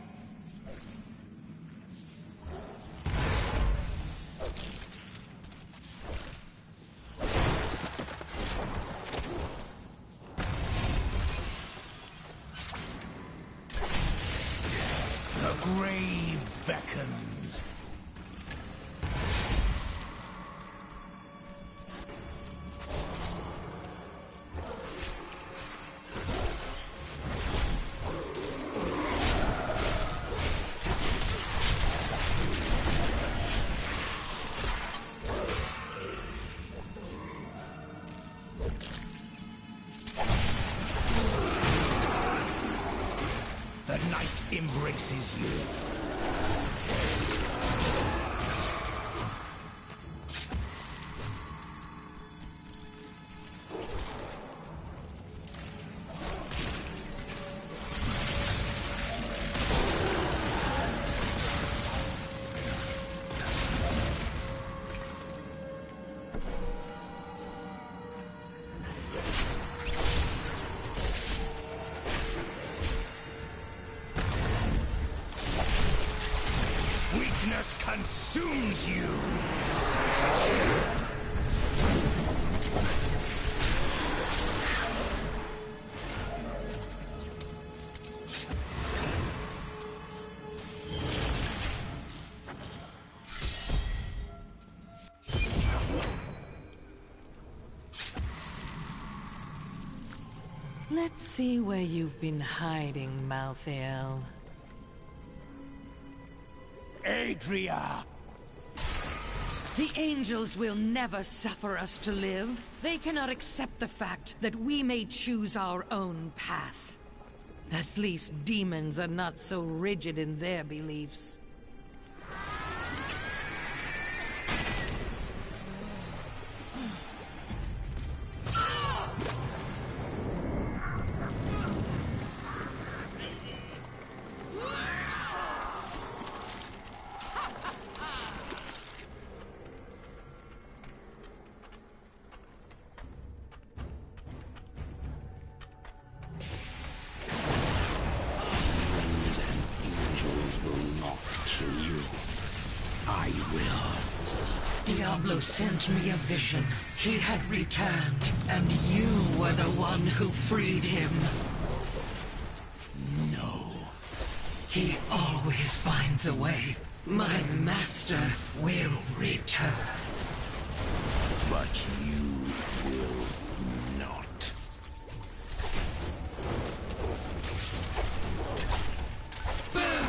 The grave beckons. The night embraces you. Weakness consumes you. Let's see where you've been hiding, Malthael. Adria! The angels will never suffer us to live. They cannot accept the fact that we may choose our own path. At least demons are not so rigid in their beliefs. Diablo sent me a vision. He had returned, and you were the one who freed him. No. He always finds a way. My master will return. But you will not. Burn!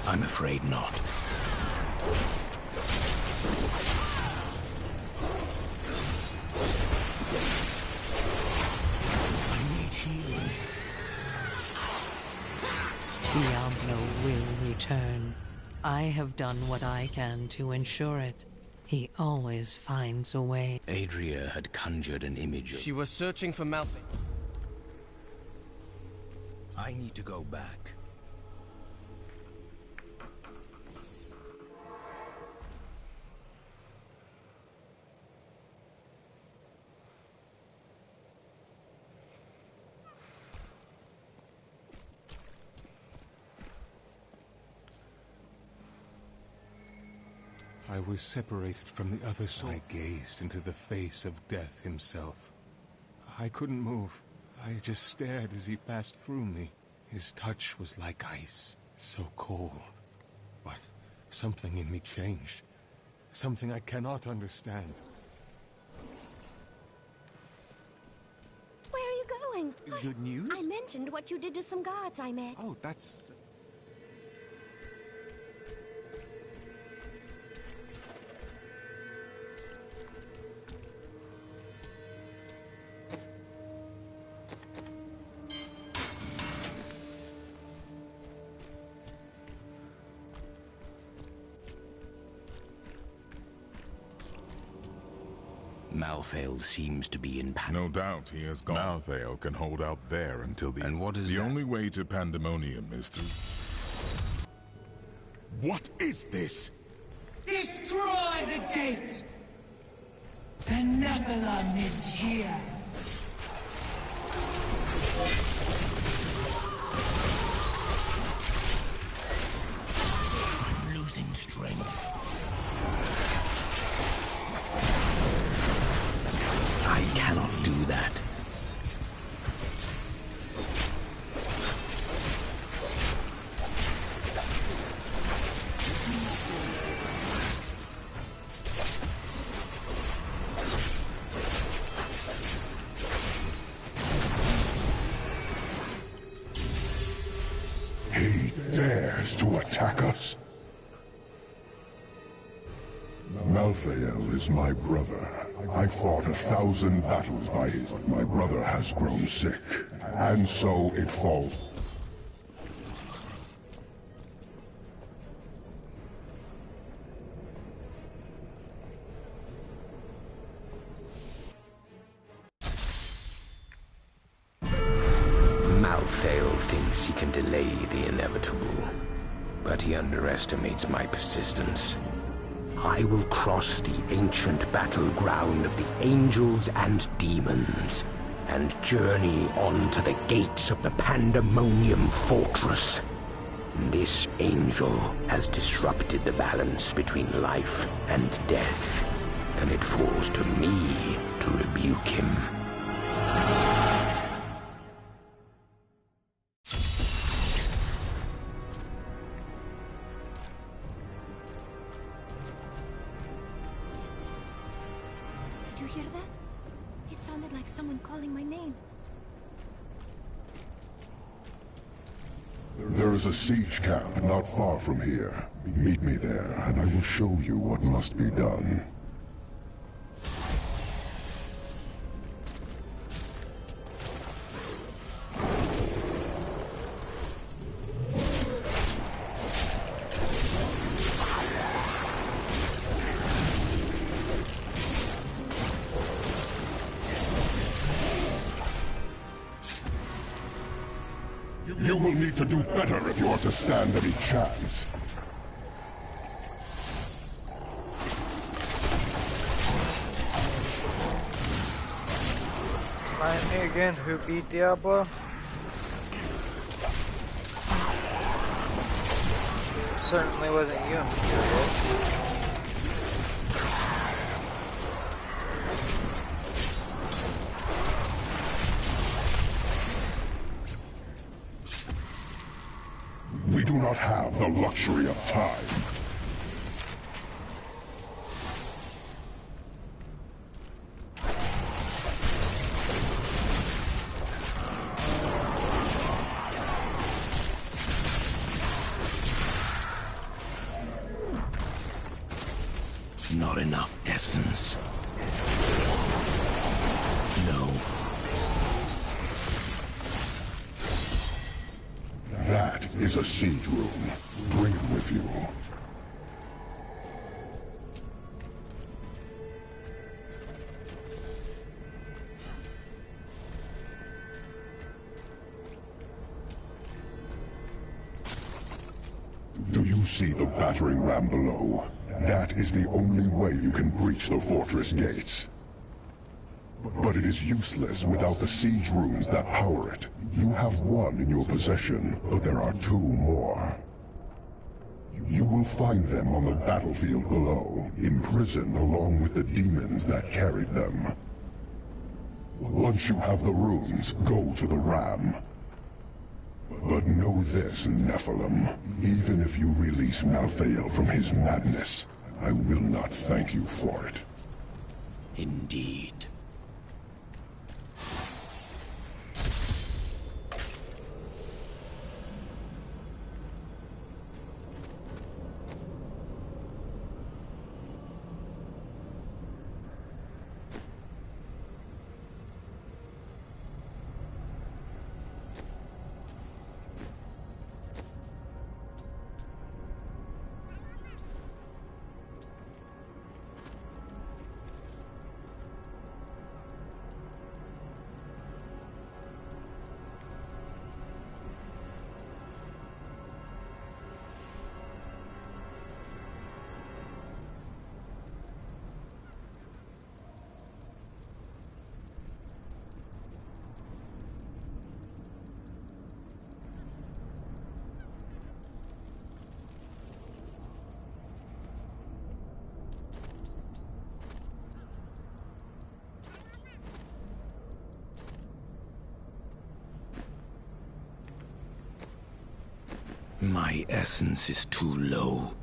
I'm afraid not. I need healing. Diablo will return. I have done what I can to ensure it. He always finds a way. Adria had conjured an image of... She was searching for Malphite. I need to go back. I was separated from the other side. I gazed into the face of death himself. I couldn't move. I just stared as he passed through me. His touch was like ice, so cold. But something in me changed. Something I cannot understand. Where are you going? Good news? I mentioned what you did to some guards I met. Oh, that's... Malthael seems to be in panic. No doubt he has gone. Malthael can hold out there until the... And what is the that? only way to Pandemonium is to... What is this? Destroy the gate! The Nephilim is here! I'm losing strength. I cannot do that. He dares to attack us? Malthael is my brother. I fought 1,000 battles by his, but my brother has grown sick, and so it falls. Malthael thinks he can delay the inevitable, but he underestimates my persistence. I will cross the ancient battleground of the angels and demons, and journey on to the gates of the Pandemonium Fortress. This angel has disrupted the balance between life and death, and it falls to me to rebuke him. Did you hear that? It sounded like someone calling my name. There is a siege camp not far from here. Meet me there, and I will show you what must be done. You will need to do better if you are to stand any chance. Remind me again who beat Diablo? Certainly wasn't you, I'm curious. We do not have the luxury of time. Not enough essence. No. That is a siege room. Bring it with you. Do you see the battering ram below? That is the only way you can breach the fortress gates. But it is useless without the siege runes that power it. You have one in your possession, but there are two more. You will find them on the battlefield below, imprisoned along with the demons that carried them. Once you have the runes, go to the ram. But know this, Nephilim. Even if you release Malthael from his madness, I will not thank you for it. Indeed. My essence is too low.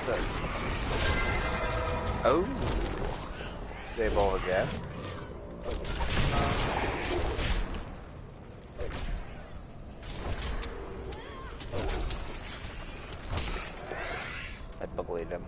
this? Oh, save all again. I bullied him.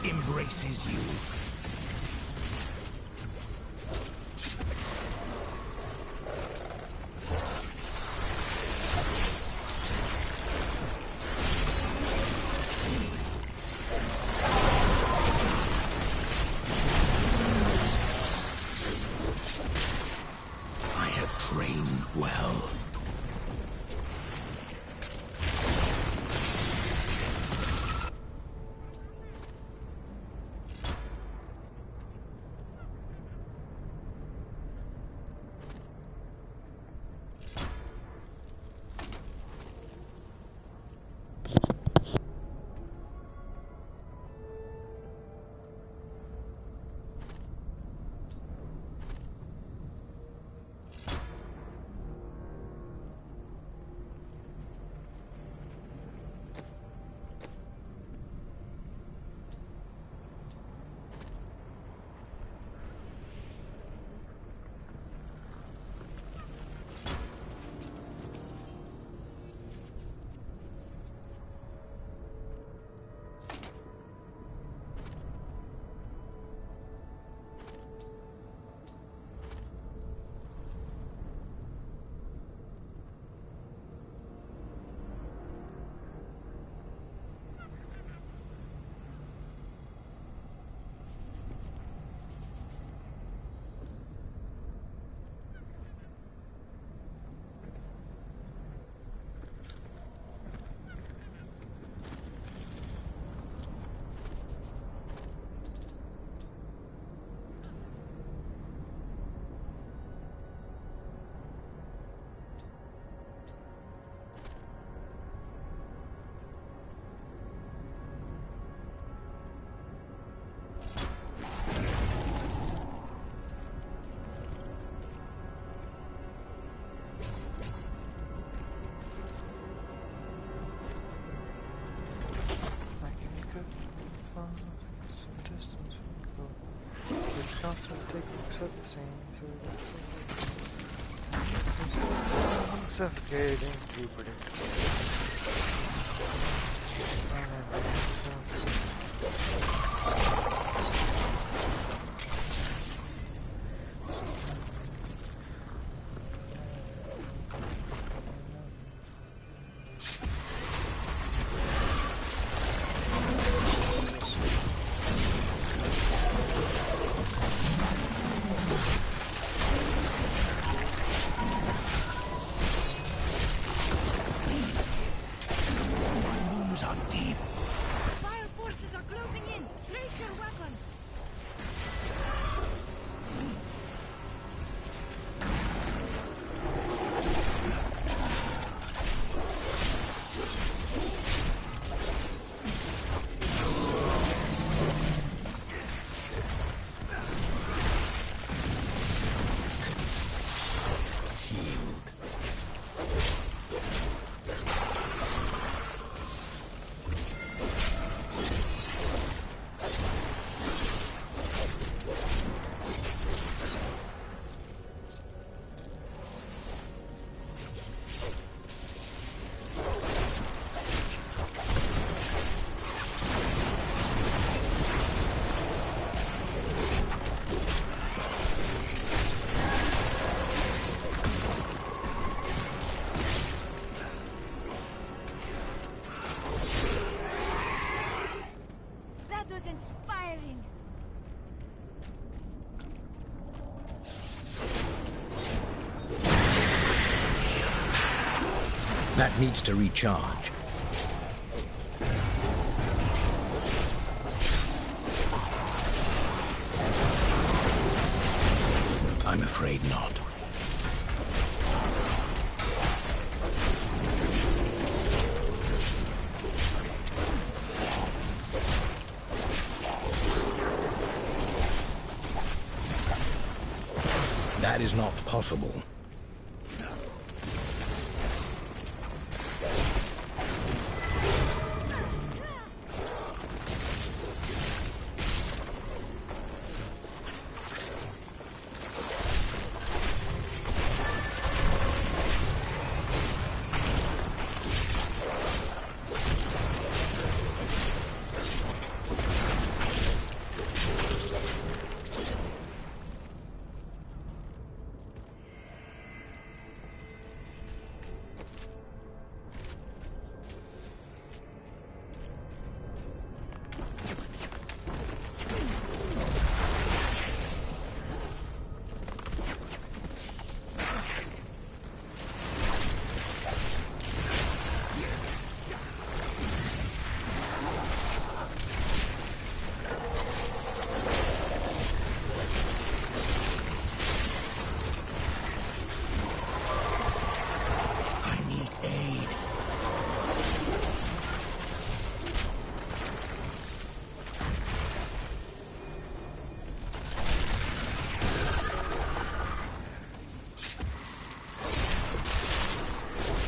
Embraces you. I have trained well. Suffocating, too predictable. That needs to recharge. I'm afraid not. That is not possible.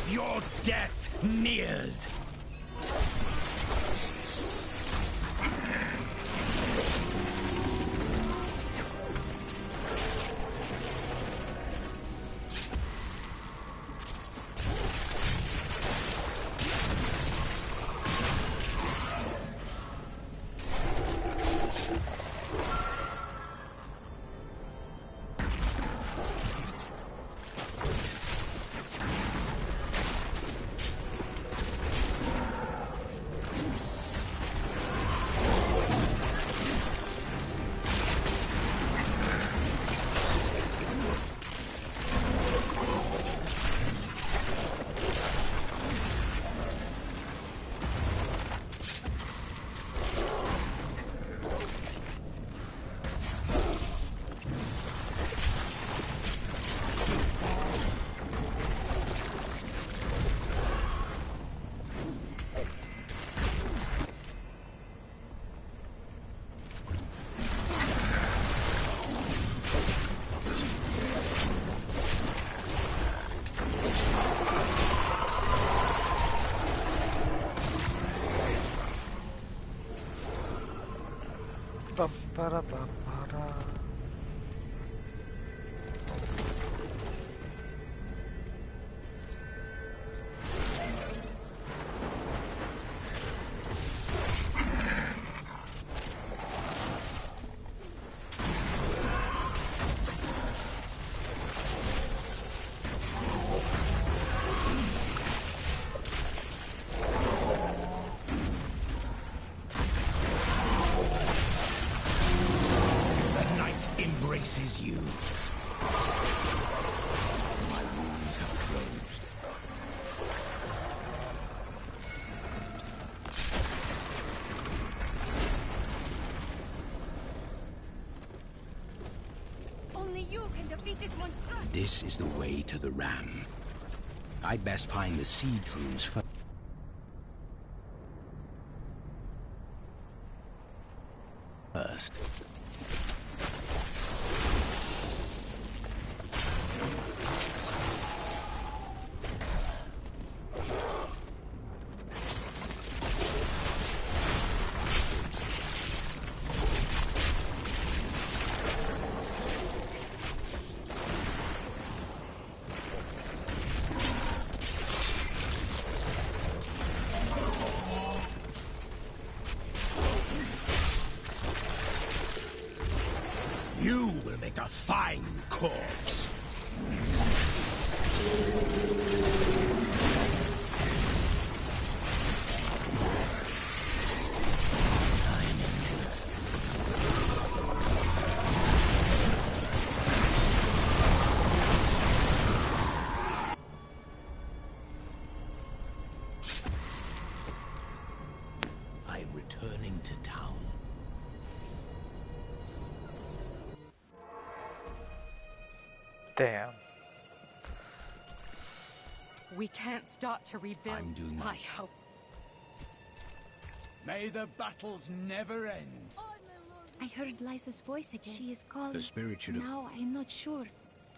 Your death nears. Ba-ba-da-ba-ba-da. Embraces you. My wounds have closed. Only you can defeat this monstrosity. This is the way to the ram. I'd best find the seed runes first. You will make a fine corpse. Damn. We can't start to rebuild. I'm doing my hope. May the battles never end. I heard Lysa's voice again. She is calling. The spirit should have... Now I am not sure.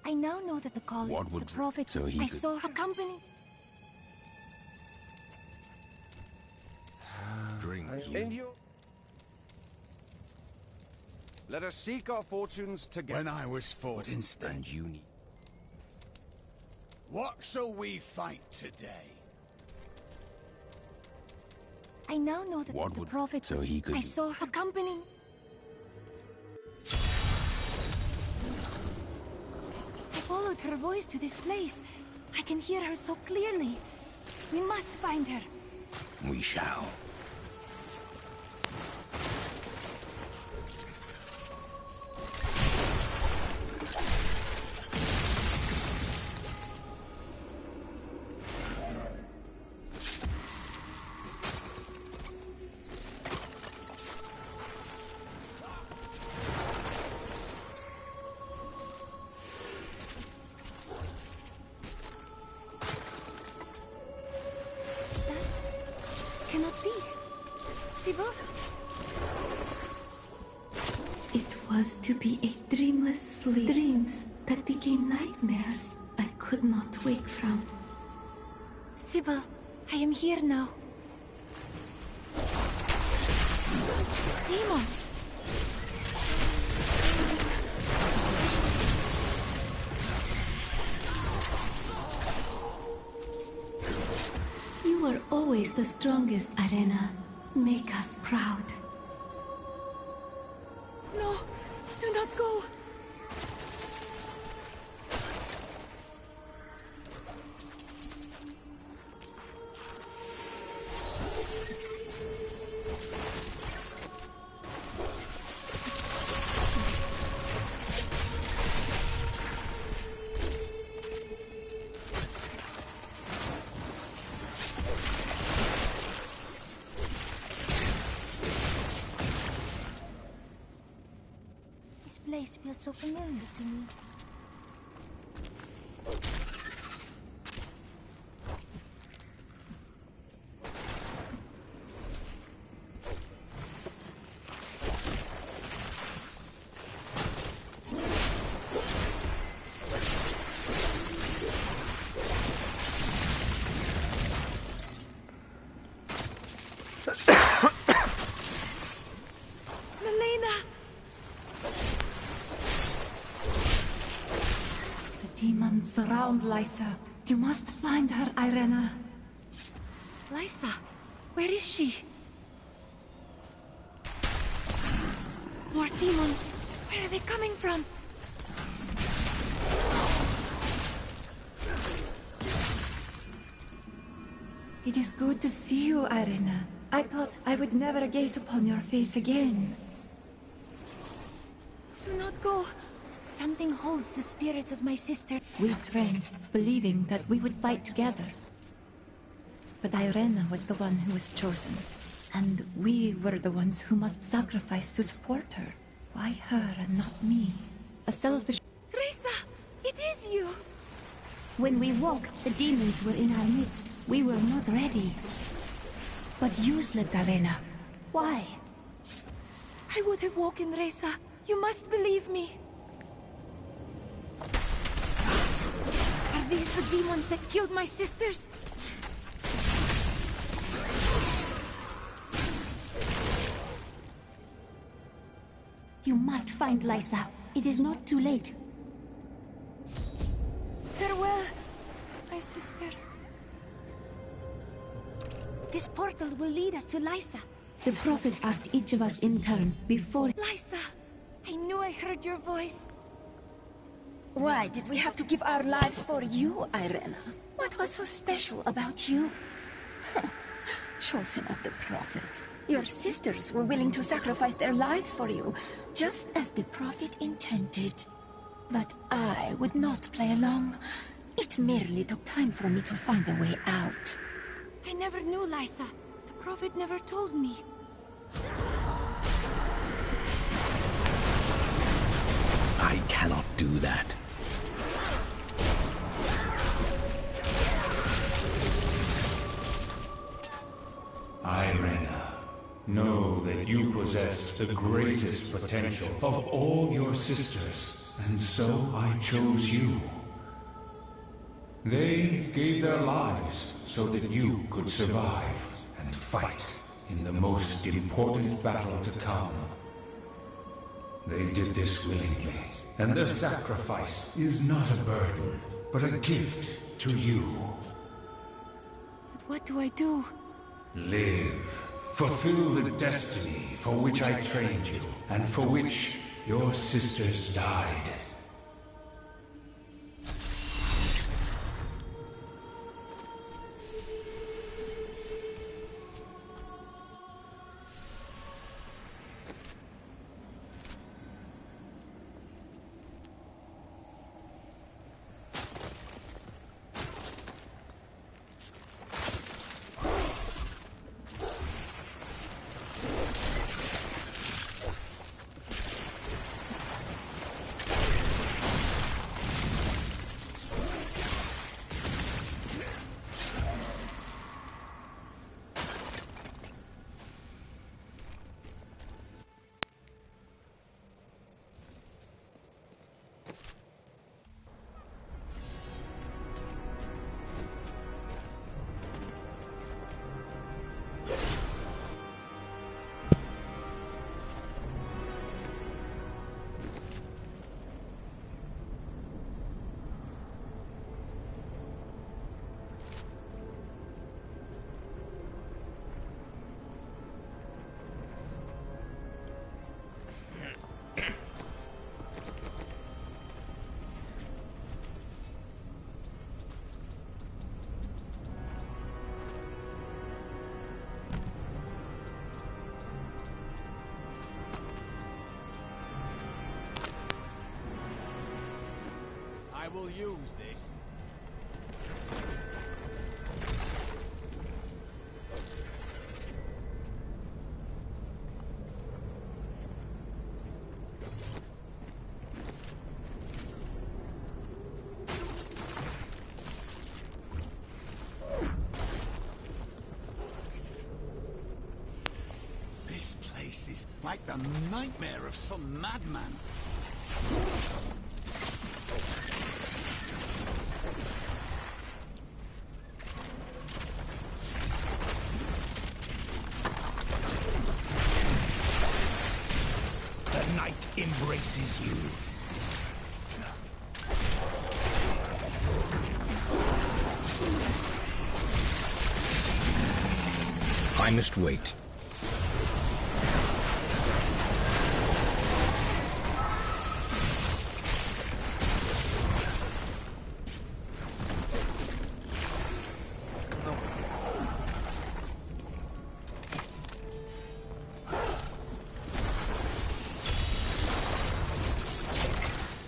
I now know that the call What is would the prophet. so he I could... saw her company. Drink And you... Let us seek our fortunes together. When I was 14, And you need... what shall we fight today? I now know that What the would... prophet. So he could... I saw her company. I followed her voice to this place. I can hear her so clearly. We must find her. We shall. Cannot be. Sibyl? It was to be a dreamless sleep. Dreams that became nightmares I could not wake from. Sibyl, I am here now. Demons! You were always the strongest, Arena. Make us proud. No! Do not go! This place feels so familiar to me. Melina! Demons surround Lysa. You must find her, Irena. Lysa, where is she? More demons! Where are they coming from? It is good to see you, Irena. I thought I would never gaze upon your face again. Do not go! Something holds the spirits of my sister. We trained, believing that we would fight together. But Irena was the one who was chosen. And we were the ones who must sacrifice to support her. Why her and not me? A selfish... Reza! It is you! When we woke, the demons were in our midst. We were not ready. But you slept, Irena. Why? I would have woken Reza. You must believe me. Are these the demons that killed my sisters? You must find Lysa. It is not too late. Farewell, my sister. This portal will lead us to Lysa. The Prophet asked each of us in turn before... Lysa! I knew I heard your voice. Why did we have to give our lives for you, Irena? What was so special about you? Chosen of the Prophet. Your sisters were willing to sacrifice their lives for you, just as the Prophet intended. But I would not play along. It merely took time for me to find a way out. I never knew Lysa. The Prophet never told me. I cannot do that. Know that you possess the greatest potential of all your sisters, and so I chose you. They gave their lives so that you could survive and fight in the most important battle to come. They did this willingly, and their sacrifice is not a burden, but a gift to you. But what do I do? Live. Fulfill the destiny for which I trained you, and for which your sisters died. I will use this. This place is like the nightmare of some madman. The night embraces you. I must wait.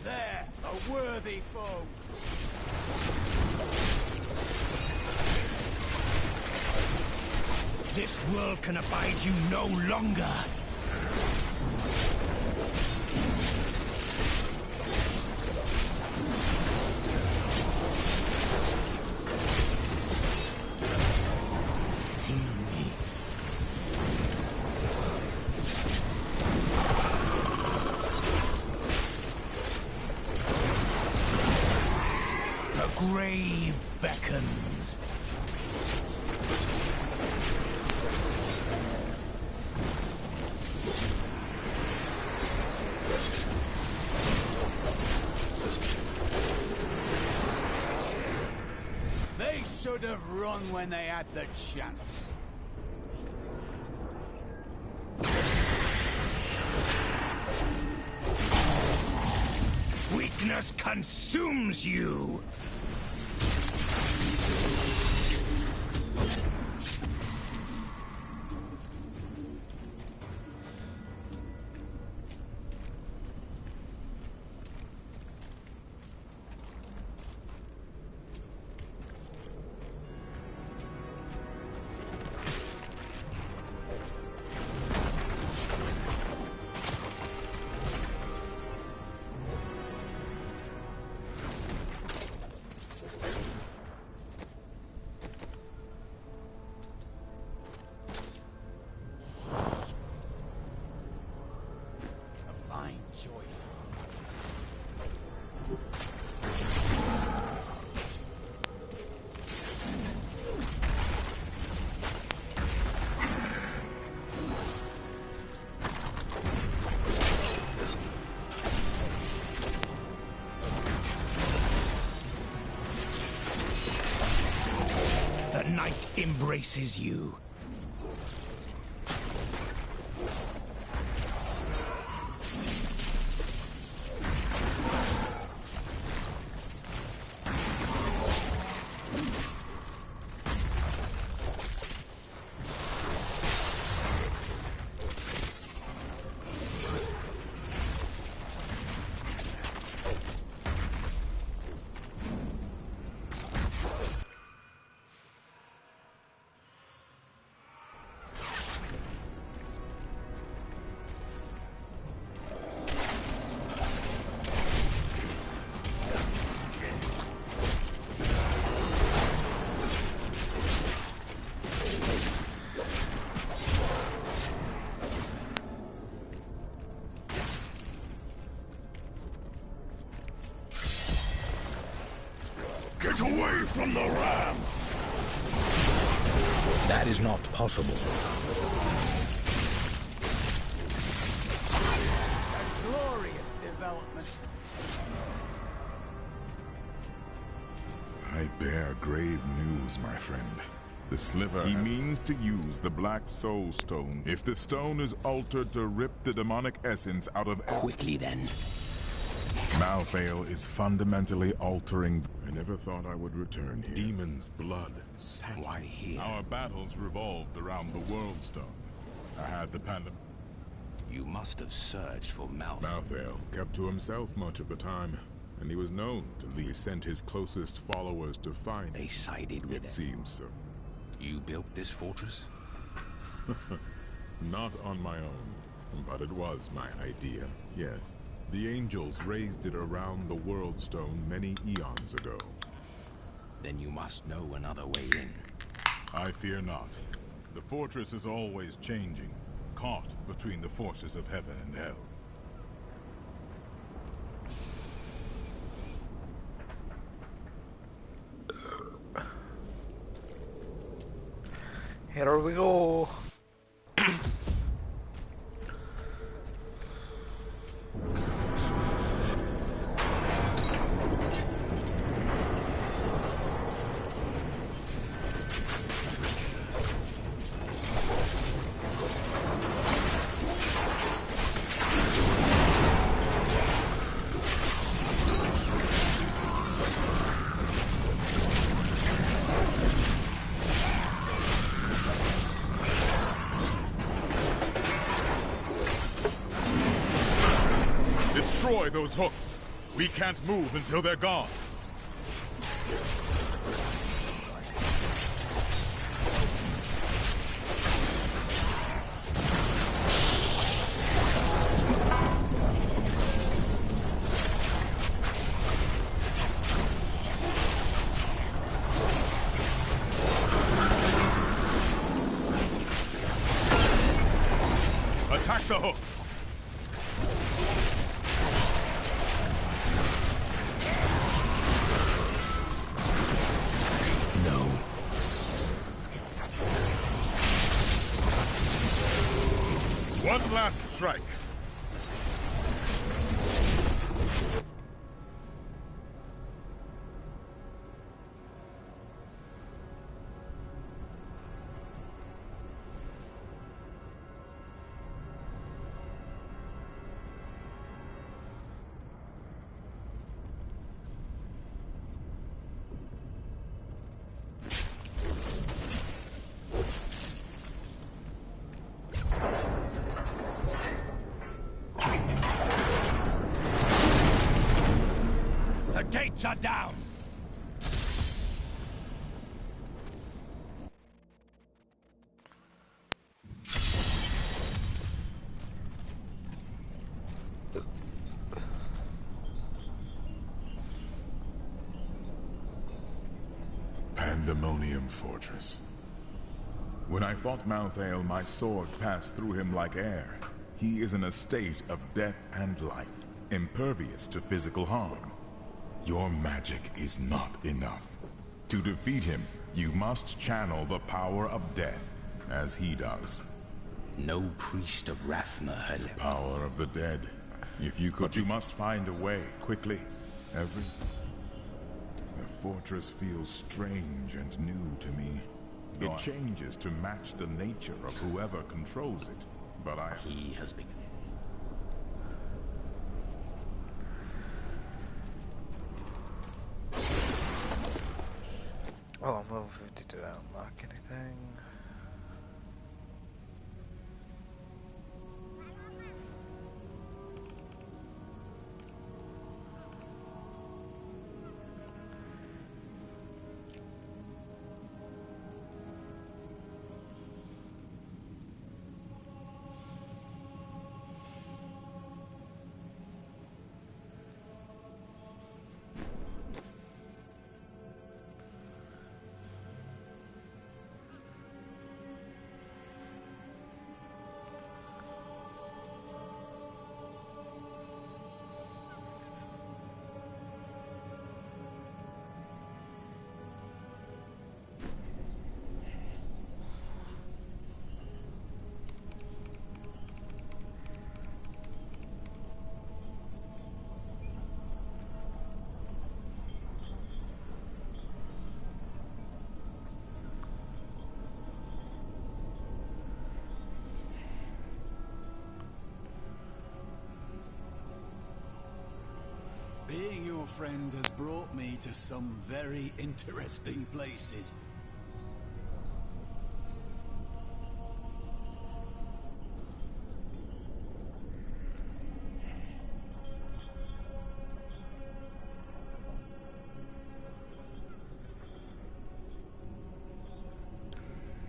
There, a worthy foe. This world can abide you no longer. Heal me. The grave beckons. They should have run when they had the chance. Weakness consumes you. embraces you. Get away from the ram! That is not possible. A glorious development. I bear grave news, my friend. The Sliver, he means to use the Black Soul Stone. If the stone is altered to rip the demonic essence out of... Quickly, then. Malthael is fundamentally altering... I never thought I would return here. Demon's blood. Why here? Our battles revolved around the World Stone. I had the pandem... You must have searched for Malthael kept to himself much of the time, and he was known to lead. He sent his closest followers to find... They sided with it. It seems so. You built this fortress? Not on my own, but it was my idea, yes. The angels raised it around the World Stone many eons ago. Then you must know another way in. I fear not. The fortress is always changing, caught between the forces of heaven and hell. Here we go. Destroy those hooks. We can't move until they're gone. Attack the hooks. One last strike. The gates are down! Pandemonium Fortress. When I fought Malthael, my sword passed through him like air. He is in a state of death and life, impervious to physical harm. Your magic is not enough. To defeat him, you must channel the power of death, as he does. No priest of Rathma has... The power of the dead. If you could, you must find a way, quickly. The fortress feels strange and new to me. It changes to match the nature of whoever controls it, but He has begun. Oh, I'm level 50. Did I unlock anything? Being your friend has brought me to some very interesting places.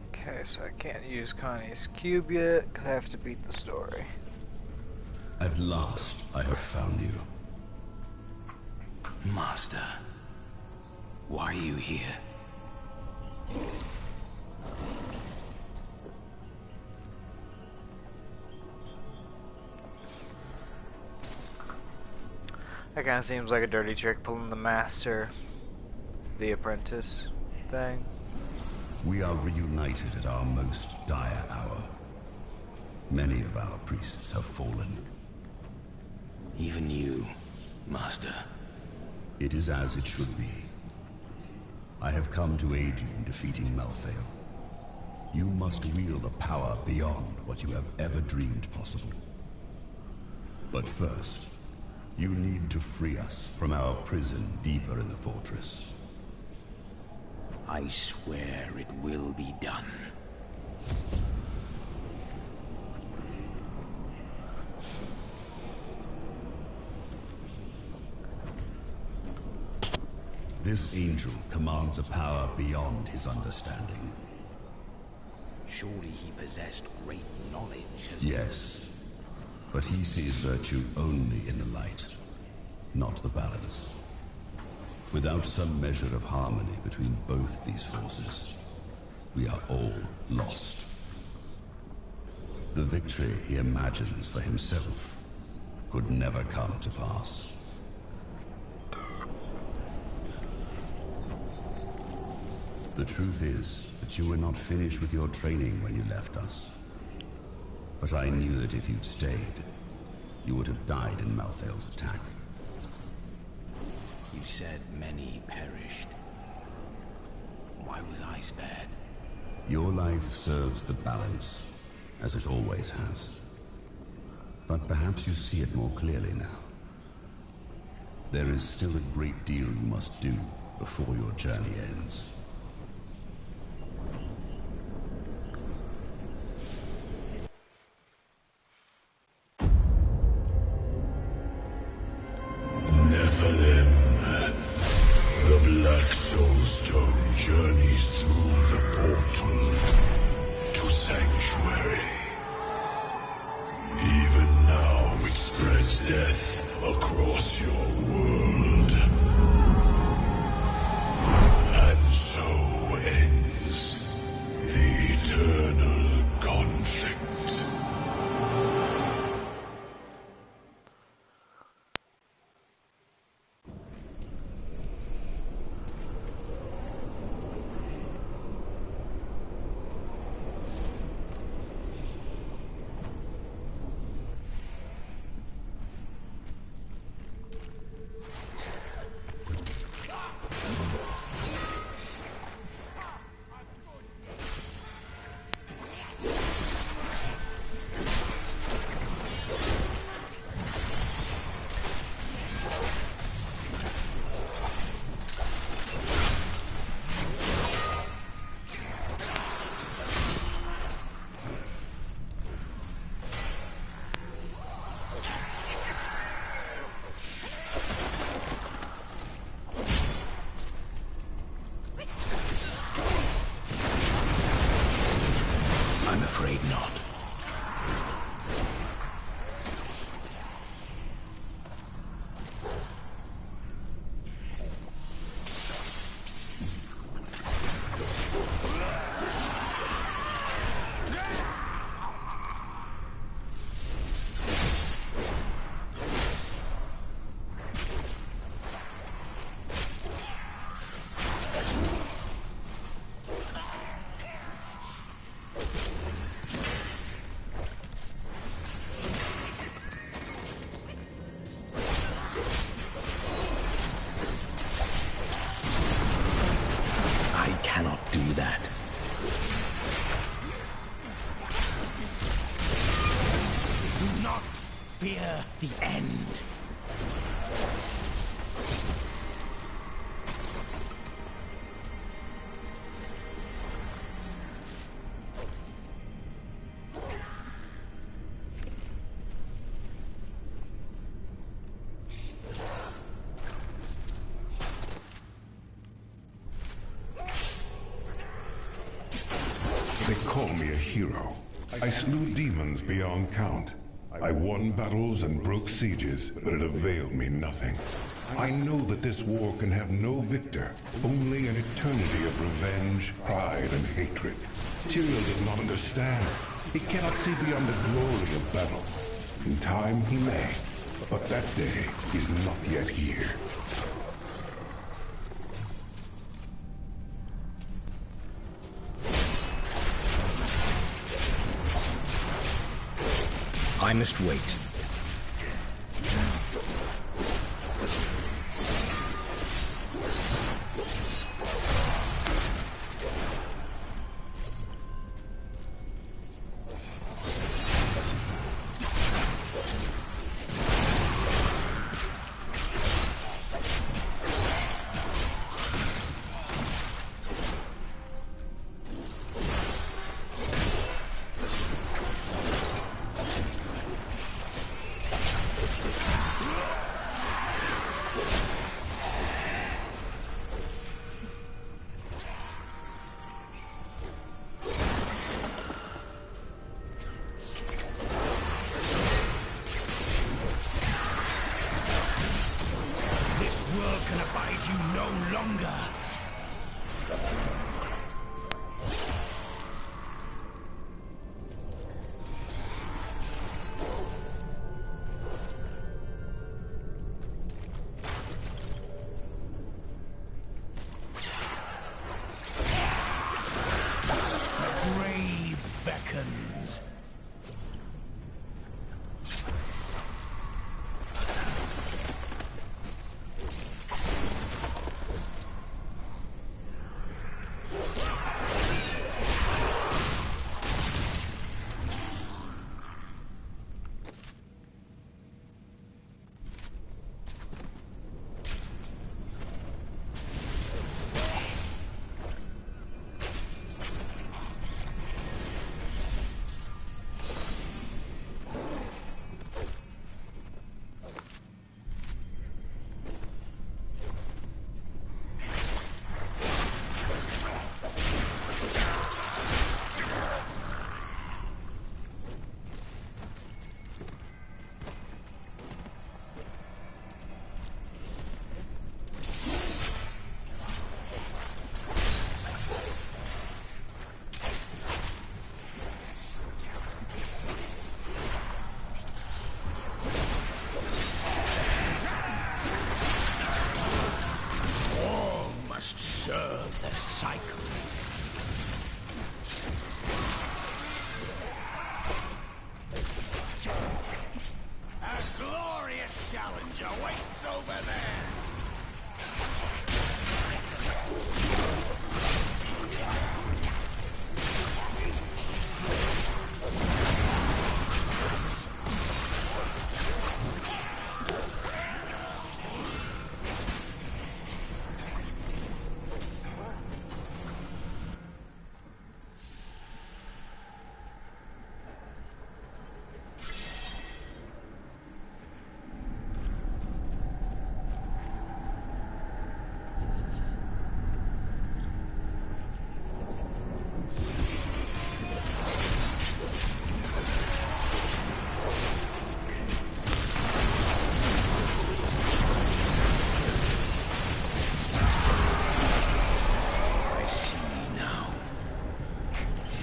Okay, so I can't use Connie's cube yet, because I have to beat the story. At last, I have found you. Master, why are you here? That kind of seems like a dirty trick, pulling the master, the apprentice thing. We are reunited at our most dire hour. Many of our priests have fallen. Even you, Master. It is as it should be. I have come to aid you in defeating Malthael. You must wield a power beyond what you have ever dreamed possible. But first, you need to free us from our prison deeper in the fortress. I swear it will be done. This angel commands a power beyond his understanding. Surely he possessed great knowledge as... Yes, but he sees virtue only in the light, not the balance. Without some measure of harmony between both these forces, we are all lost. The victory he imagines for himself could never come to pass. The truth is that you were not finished with your training when you left us. But I knew that if you'd stayed, you would have died in Malthael's attack. You said many perished. Why was I spared? Your life serves the balance, as it always has. But perhaps you see it more clearly now. There is still a great deal you must do before your journey ends. Soulstone journeys through the portal to Sanctuary. Even now it spreads death across your world. And so ends the eternal conflict. afraid not. The end. They call me a hero. I slew demons beyond count. I won battles and broke sieges, but it availed me nothing. I know that this war can have no victor, only an eternity of revenge, pride, and hatred. Tyrael does not understand. He cannot see beyond the glory of battle. In time he may, but that day is not yet here. I must wait.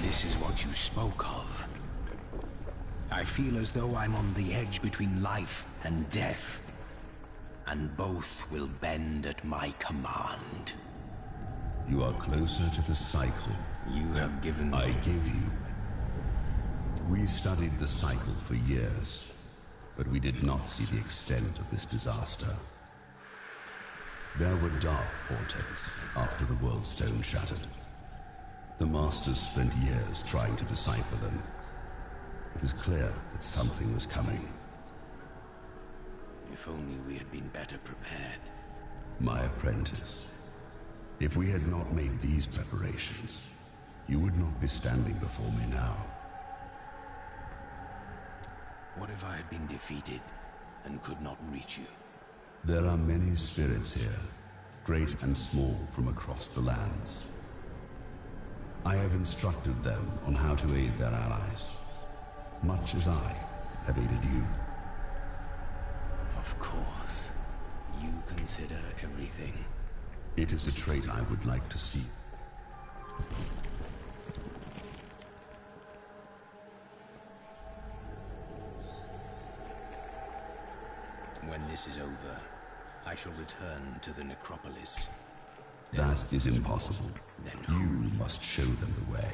this is what you spoke of. I feel as though I'm on the edge between life and death. And both will bend at my command. You are closer to the cycle. You have given me... I give you. We studied the cycle for years, but we did not see the extent of this disaster. There were dark portents after the World Stone shattered. The Masters spent years trying to decipher them. It was clear that something was coming. If only we had been better prepared. My apprentice. If we had not made these preparations, you would not be standing before me now. What if I had been defeated and could not reach you? There are many spirits here, great and small from across the lands. I have instructed them on how to aid their allies, much as I have aided you. Of course. You consider everything. It is a trait I would like to see. When this is over, I shall return to the necropolis. That is impossible. Then you must show them the way.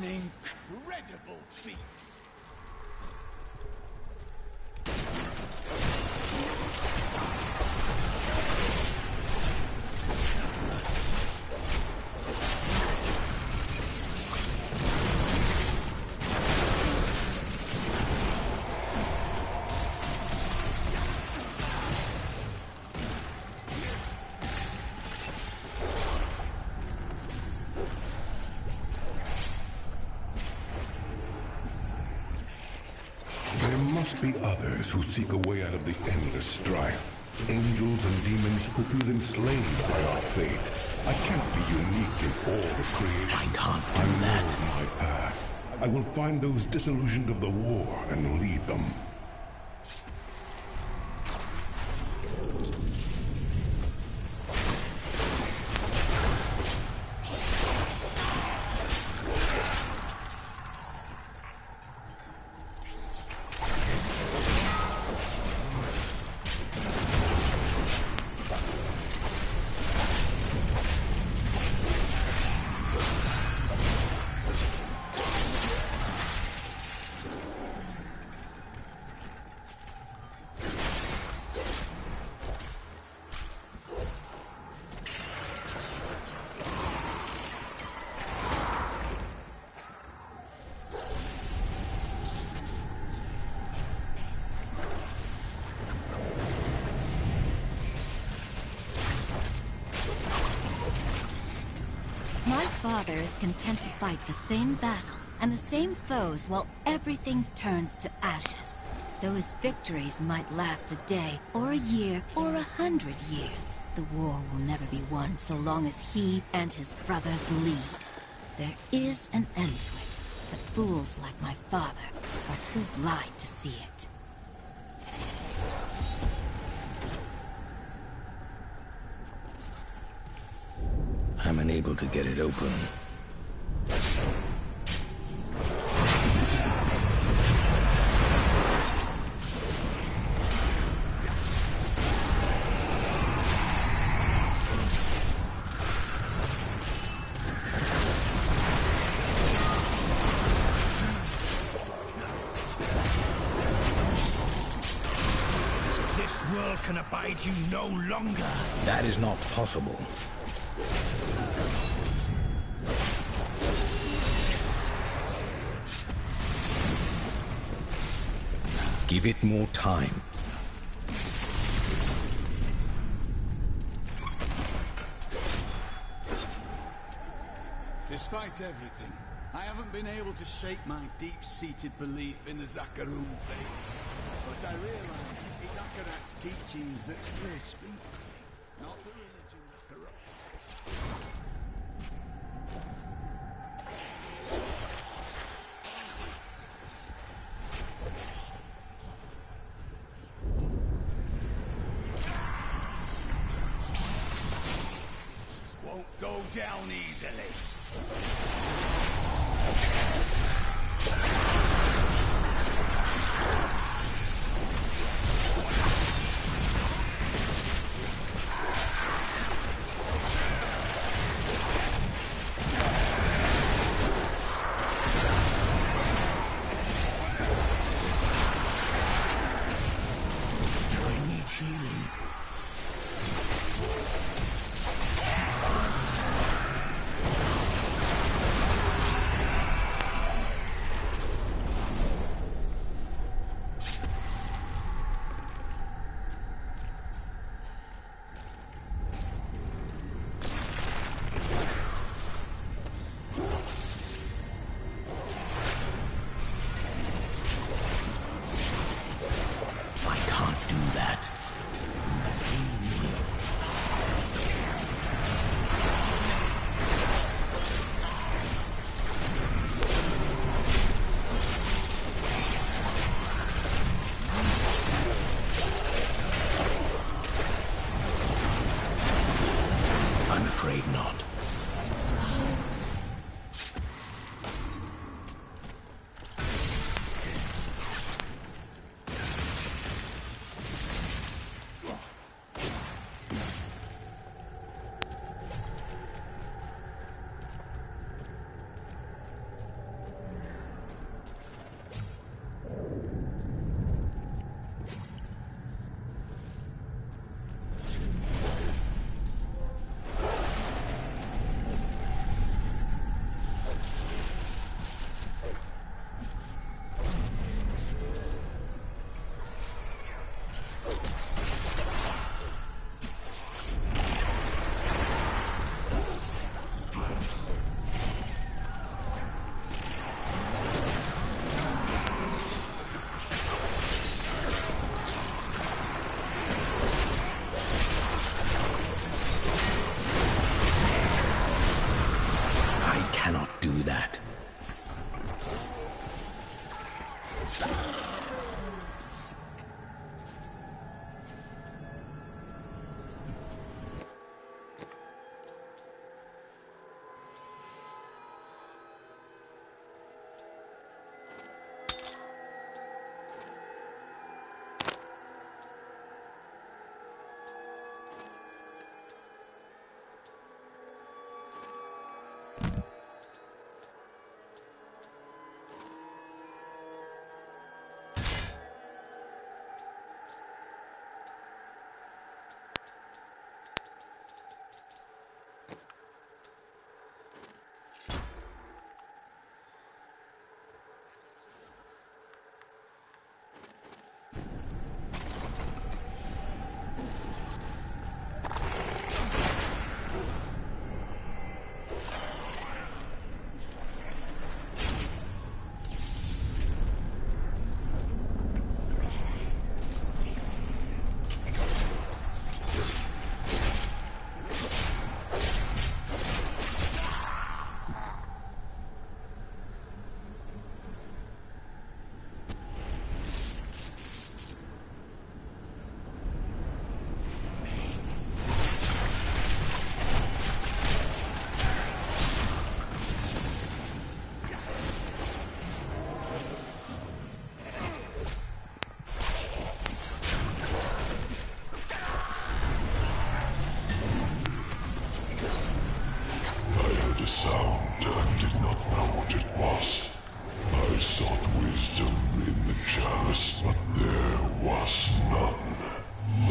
Incredible feat! Be others who seek a way out of the endless strife. Angels and demons who feel enslaved by our fate. I can't be unique in all the creation. I can't do that. My path. I will find those disillusioned of the war and lead them. My father is content to fight the same battles and the same foes while everything turns to ashes. Those victories might last a day, or a year, or 100 years. The war will never be won so long as he and his brothers lead. There is an end to it, but fools like my father are too blind to see it. I'm unable to get it open. This world can abide you no longer. That is not possible. Give it more time. Despite everything, I haven't been able to shake my deep-seated belief in the Zakarum faith. But I realize it's Akarat's teachings that still speak to me, not the religion that corrupts. Won't go down easily. I need healing. I can't do that. I'm afraid not.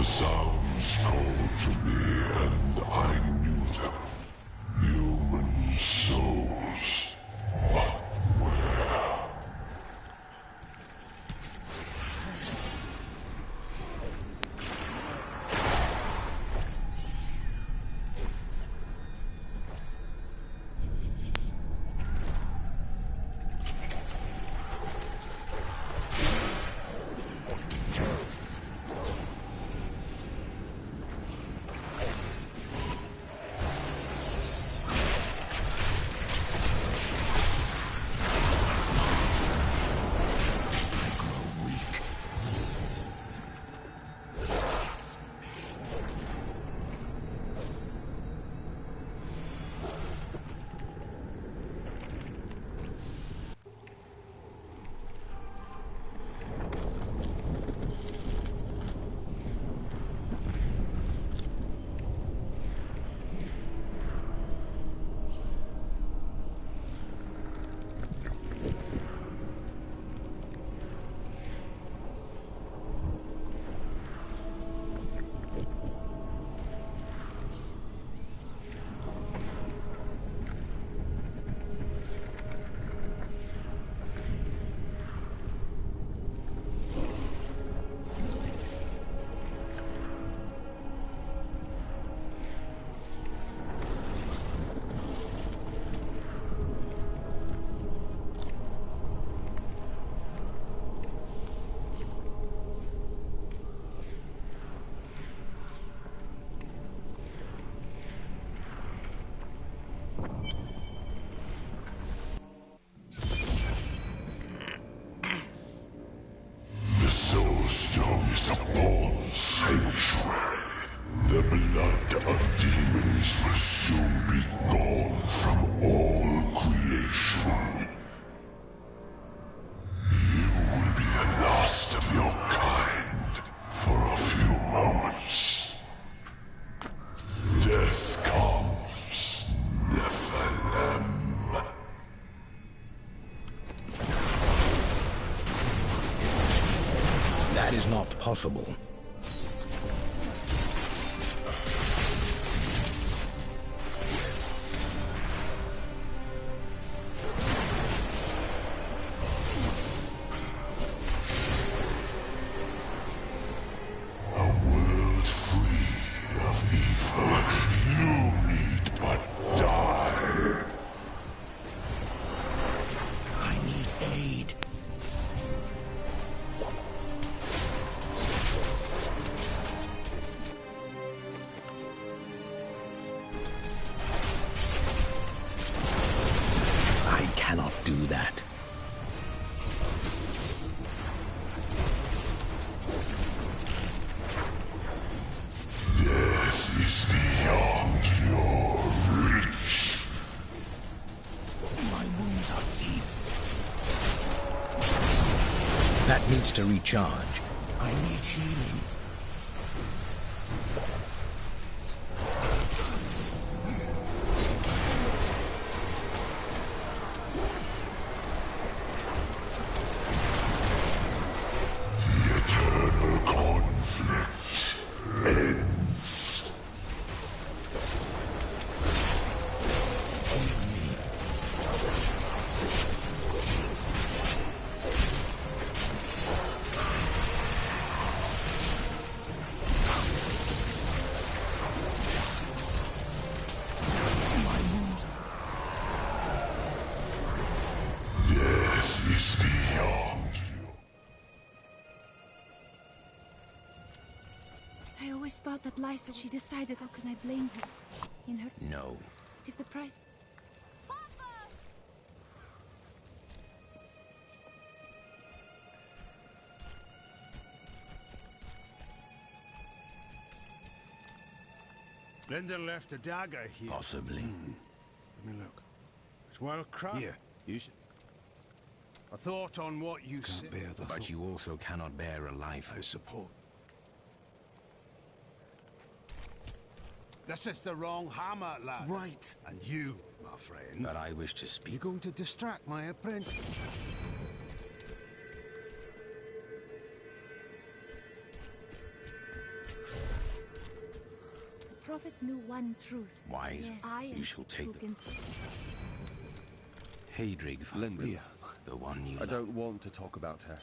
The sounds called to me, and I knew them. Human souls. But where? Soulstone is a born sanctuary. The blood of demons will soon be gone from all creation. You will be the last of your kind for a few moments. Death comes, Nephilim. That is not possible. A world free of evil. You need but die. I need aid. I cannot do that. Death is beyond your reach. My wounds are deep. That needs to recharge. I need healing. Eternal conflict ends. Death is beyond you. I always thought that Lysa, she decided, how can I blame her? In her... No. If the price... Linda left a dagger here. Possibly. Let me look. It's well crafted. Here, you should... A thought on what you said. bear the But you also cannot bear a life. I support. This is the wrong hammer, lad. Right. And you, my friend... But I wish to speak. You're going to distract my apprentice. prophet knew one truth. Wise, Yes, I you am shall take who them. can see. Hadrig, Lendia. the one you I don't want to talk about her.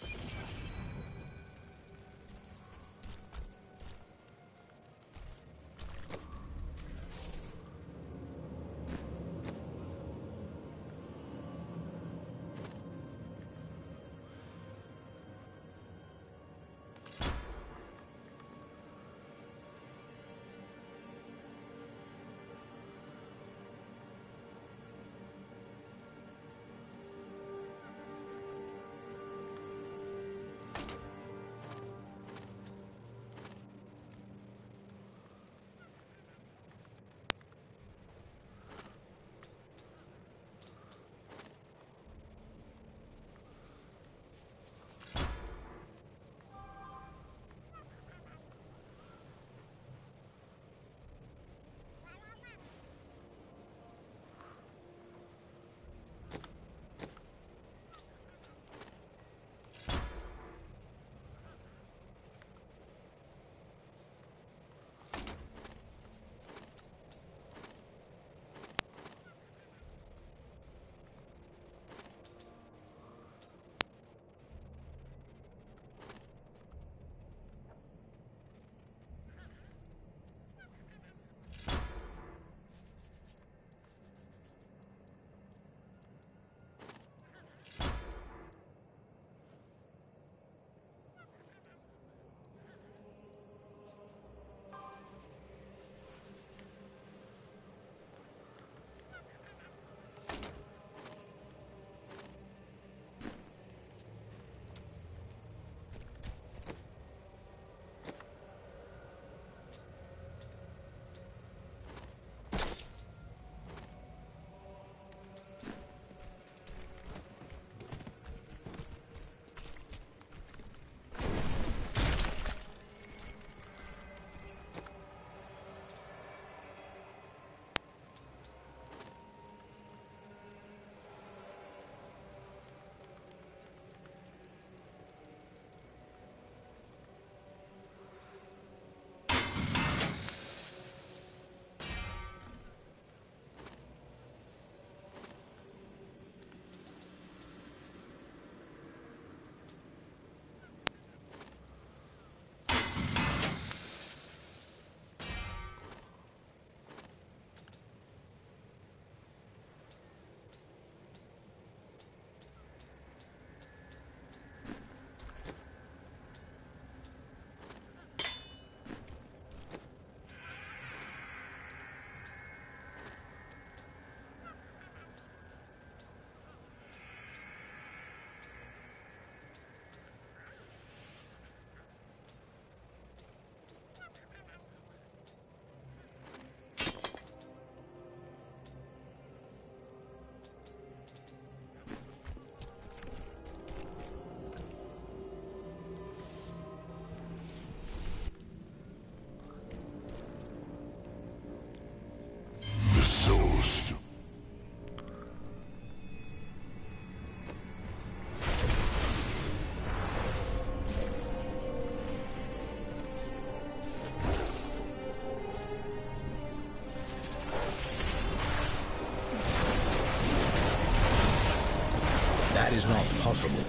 That is not possible.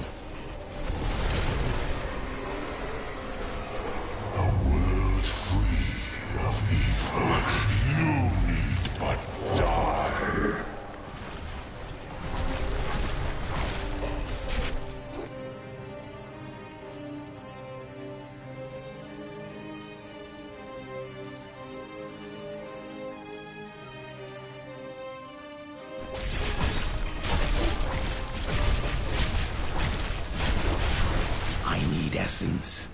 A world free of evil. You need but die. I need essence.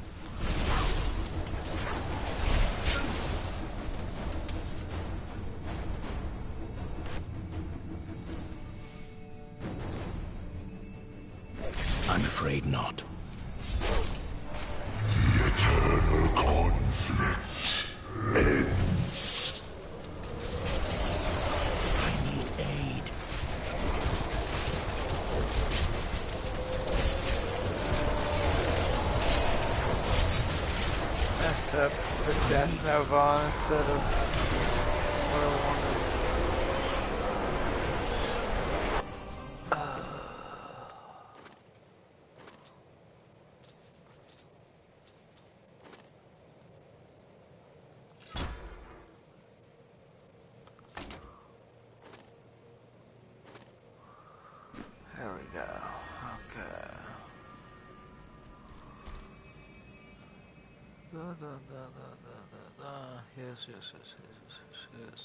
I'm afraid not. The eternal conflict ends. I need aid. That's accept the death of Vaughn instead of what I wanted. There we go. Okay. Yes, yes, yes, yes, yes, yes.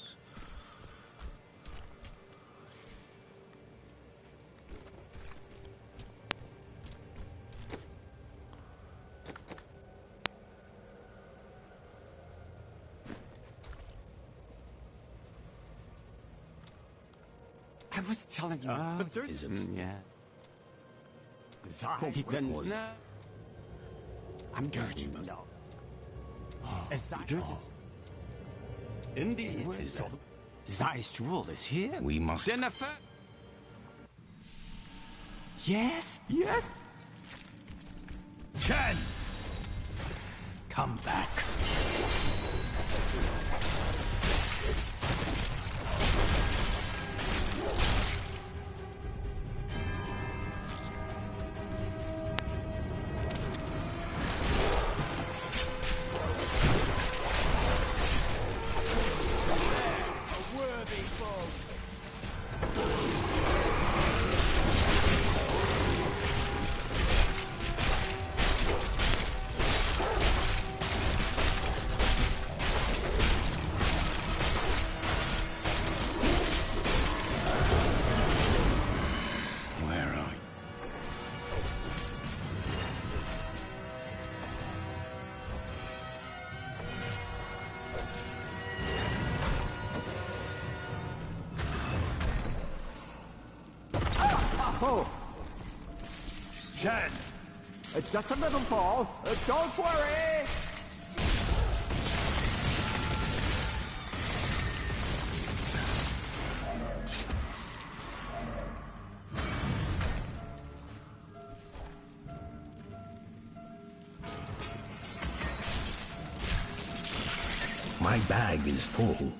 I was telling you, but there's... yeah. I'm dirty, no. Dirty. Indeed. Zai's jewel is here. We must... Jennifer! Yes, yes. Chen! Come back. Oh! Chen! It's just a little fall. Don't worry! My bag is full.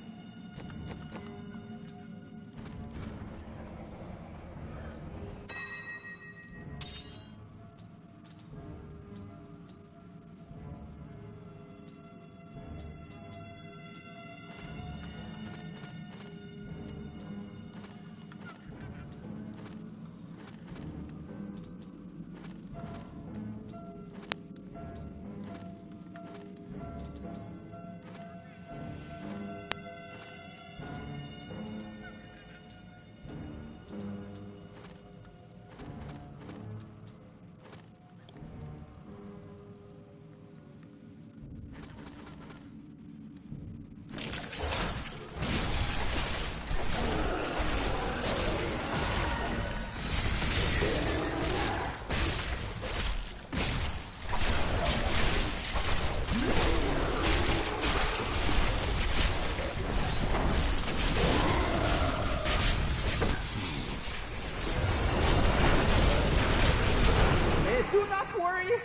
Do not worry.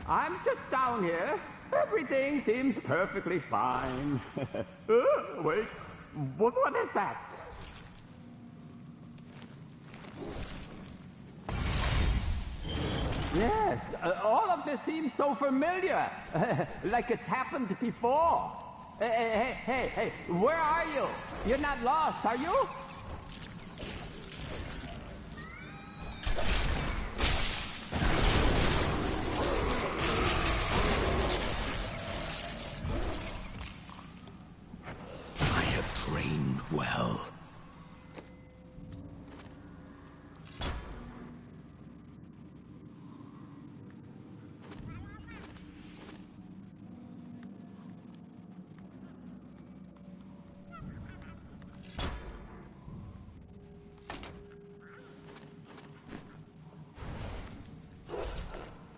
I'm just down here. Everything seems perfectly fine. Wait, what is that? Yes, all of this seems so familiar. Like it's happened before. Hey, where are you? You're not lost, are you? Trained well.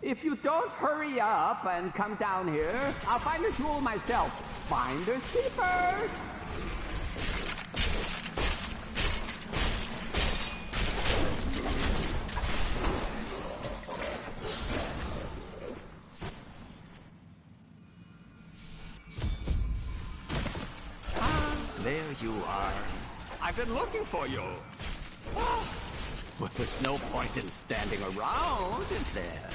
If you don't hurry up and come down here, I'll find a jewel myself. Finders keepers! there you are. I've been looking for you. Well, there's no point in standing around, is there?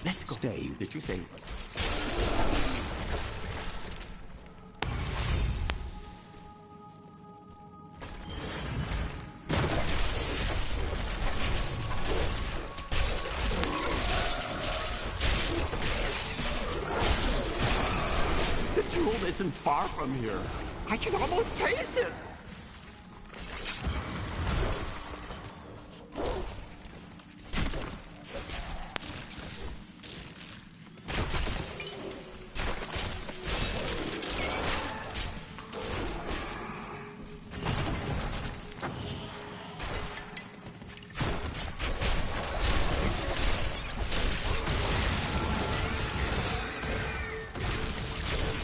Let's go. Stay. Did you say? The jewel isn't far from here. I can almost taste it.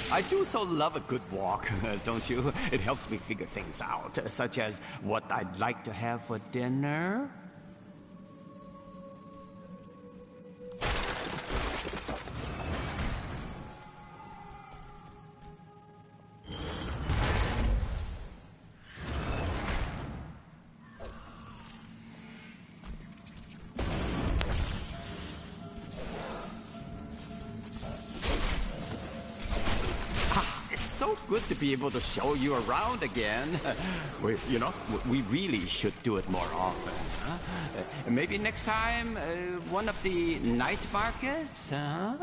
I do so love a good walk, don't you? It helps me figure things out, such as what I'd like to have for dinner. Good to be able to show you around again. We really should do it more often. Huh? Maybe next time, one of the night markets, huh?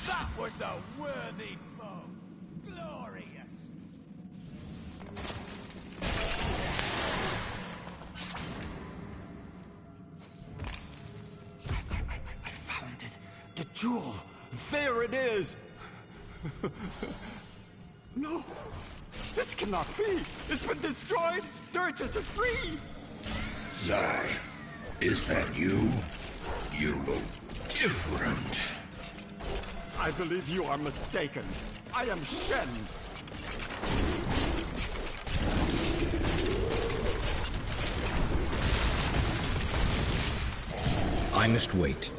That was a worthy foe. Glorious. The jewel! There it is! No! This cannot be! It's been destroyed! Dirges is free! Zai, is that you? You look different. I believe you are mistaken. I am Shen. I must wait.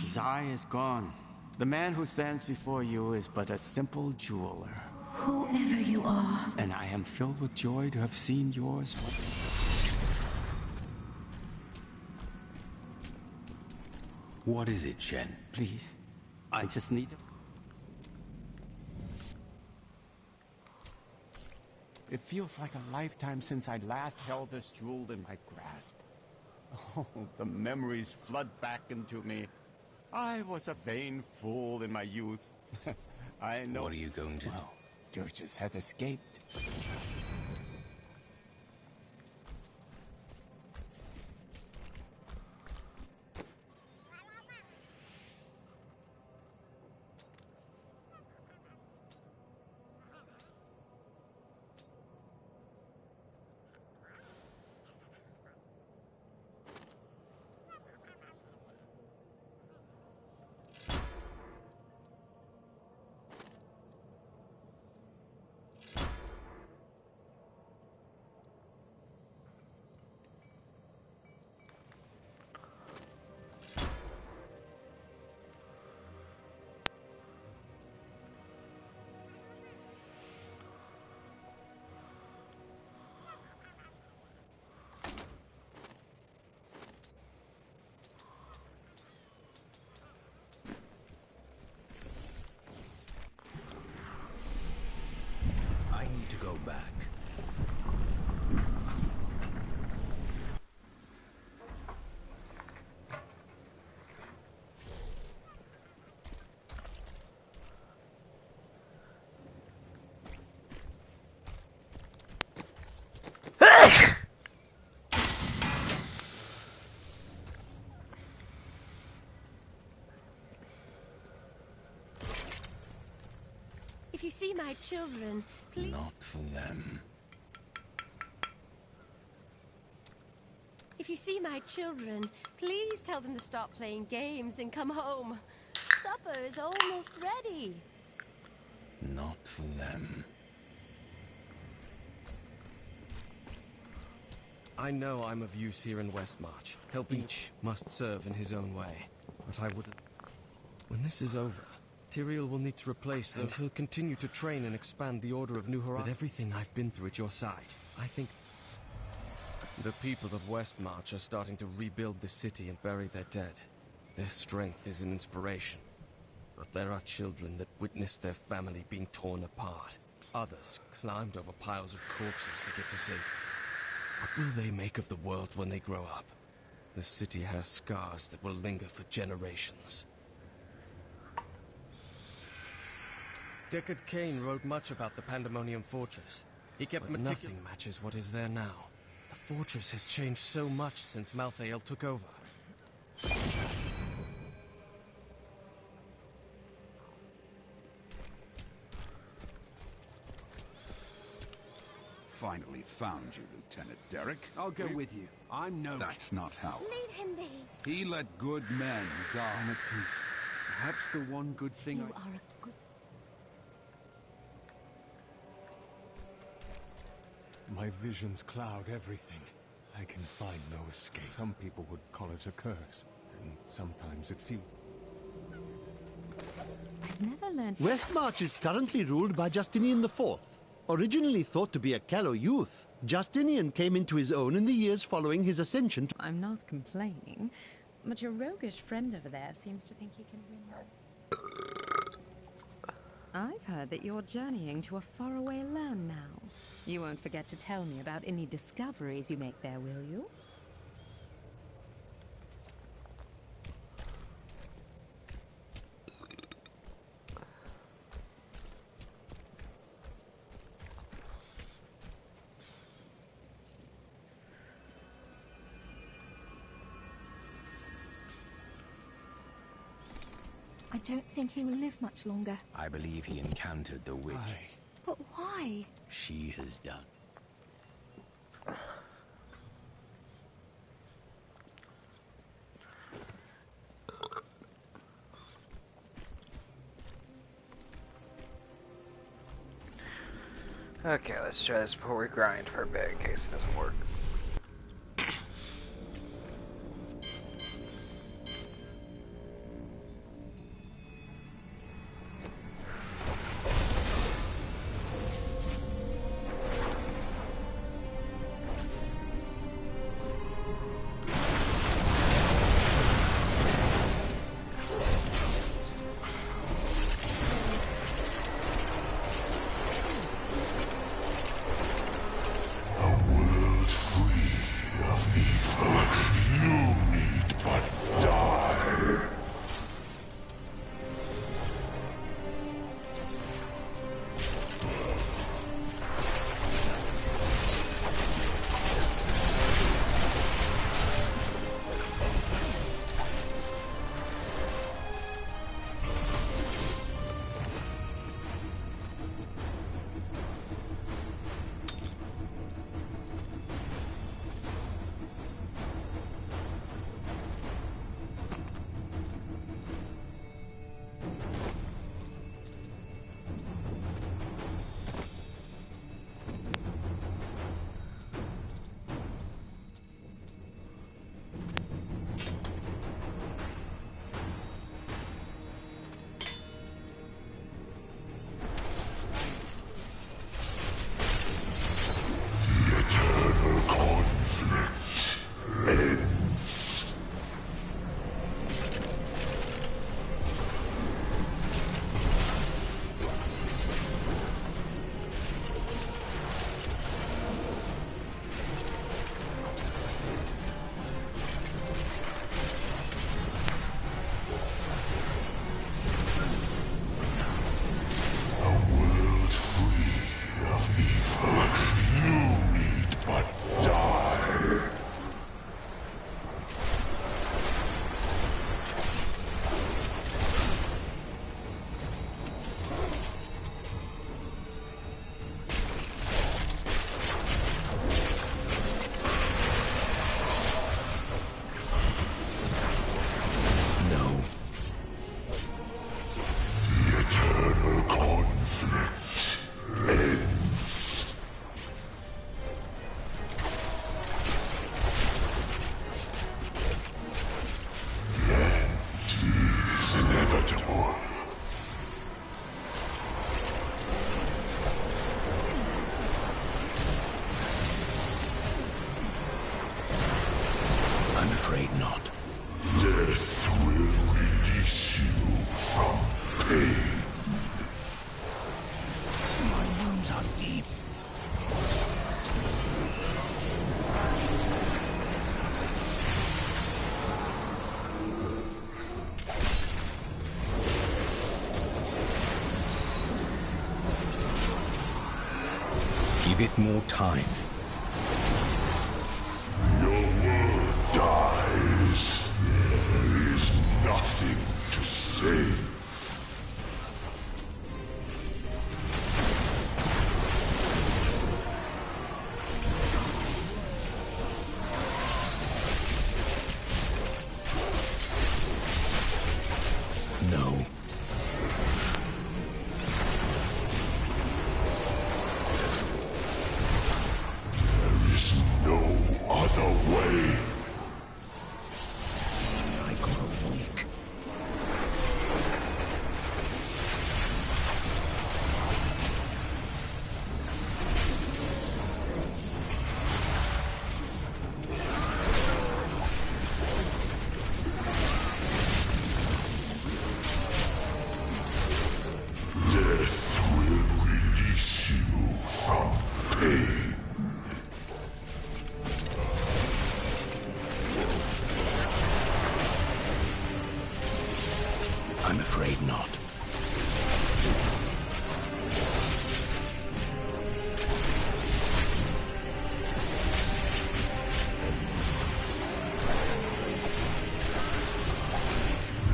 Zai is gone. The man who stands before you is but a simple jeweler. Whoever you are. And I am filled with joy to have seen yours. What is it, Shen? Please, I just need it. It feels like a lifetime since I last held this jewel in my grasp. Oh, the memories flood back into me. I was a vain fool in my youth. I know. What are you going to do? Dirges has escaped. If you see my children, please... Not for them. If you see my children, please tell them to stop playing games and come home. Supper is almost ready. Not for them. I know I'm of use here in Westmarch. Help each must serve in his own way. But I wouldn't... When this is over, Tyrael will need to replace those. And he'll continue to train and expand the Order of New Horizons. With everything I've been through at your side, I think... The people of Westmarch are starting to rebuild the city and bury their dead. Their strength is an inspiration. But there are children that witnessed their family being torn apart. Others climbed over piles of corpses to get to safety. What will they make of the world when they grow up? The city has scars that will linger for generations. Deckard Cain wrote much about the Pandemonium Fortress. He kept nothing matches what is there now. The fortress has changed so much since Malthael took over. Finally found you, Lieutenant Derek. I'll go with you. I'm no... That's not how. Leave him be. He let good men die. I'm at peace. Perhaps the one good thing You are a good... My visions cloud everything. I can find no escape. Some people would call it a curse, and sometimes it feels... I've never learned... Westmarch is currently ruled by Justinian IV. Originally thought to be a callow youth, Justinian came into his own in the years following his ascension to... I'm not complaining, but your roguish friend over there seems to think he can win. I've heard that you're journeying to a faraway land now. You won't forget to tell me about any discoveries you make there, will you? I don't think he will live much longer. I believe he encountered the witch. But why? She has done. Okay, let's try this before we grind for a bit in case it doesn't work. A world free pain. My wounds are deep. Give it more time. Your world dies. There is nothing to save. No. There is no other way. I grow weak. Death will release you from pain. I'm afraid not.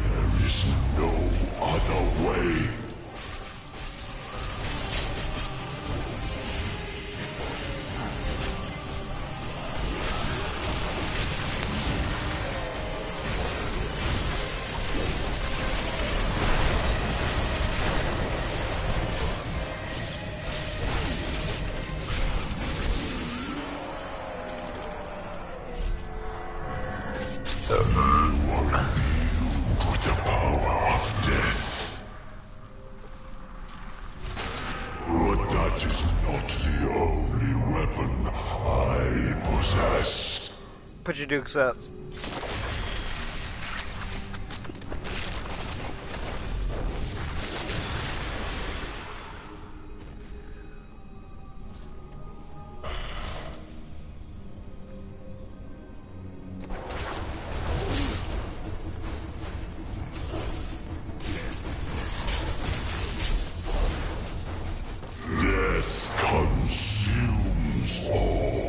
There is no other way. Everyone imbued with the power of death. But that is not the only weapon I possess. Put your dukes up. Death consumes all.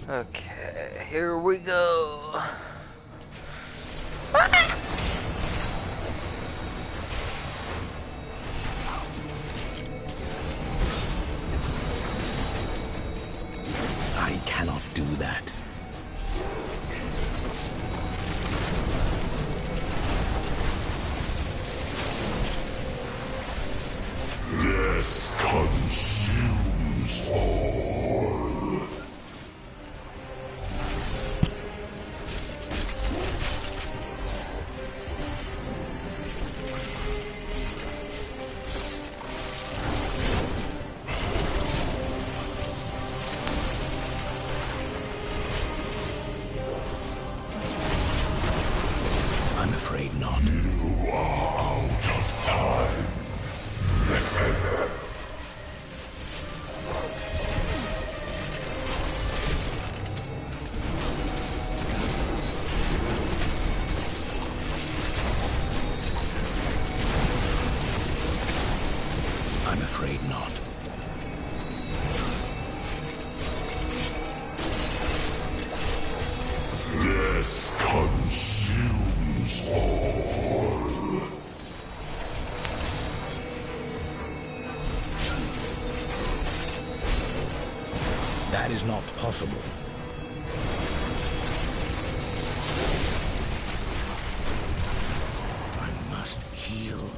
Okay, here we go. I cannot do that. Death consumes all. I'm afraid not. You are out of time. Listen. I'm afraid not. Death consumes all. That is not possible. I must heal.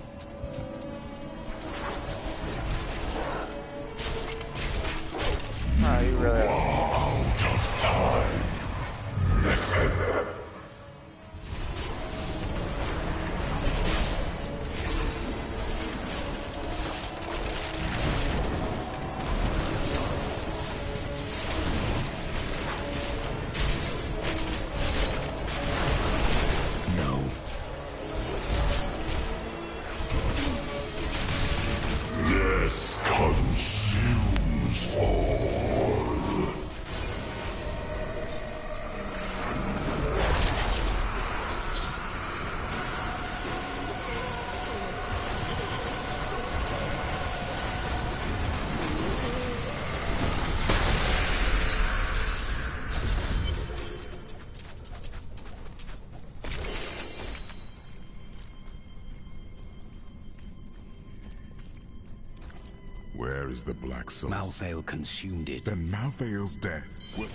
Oh, you really are. Out of time. Listen. No. Death consumes all. Where is the Black Soul? Malthael consumed it. Then Malthael's death will...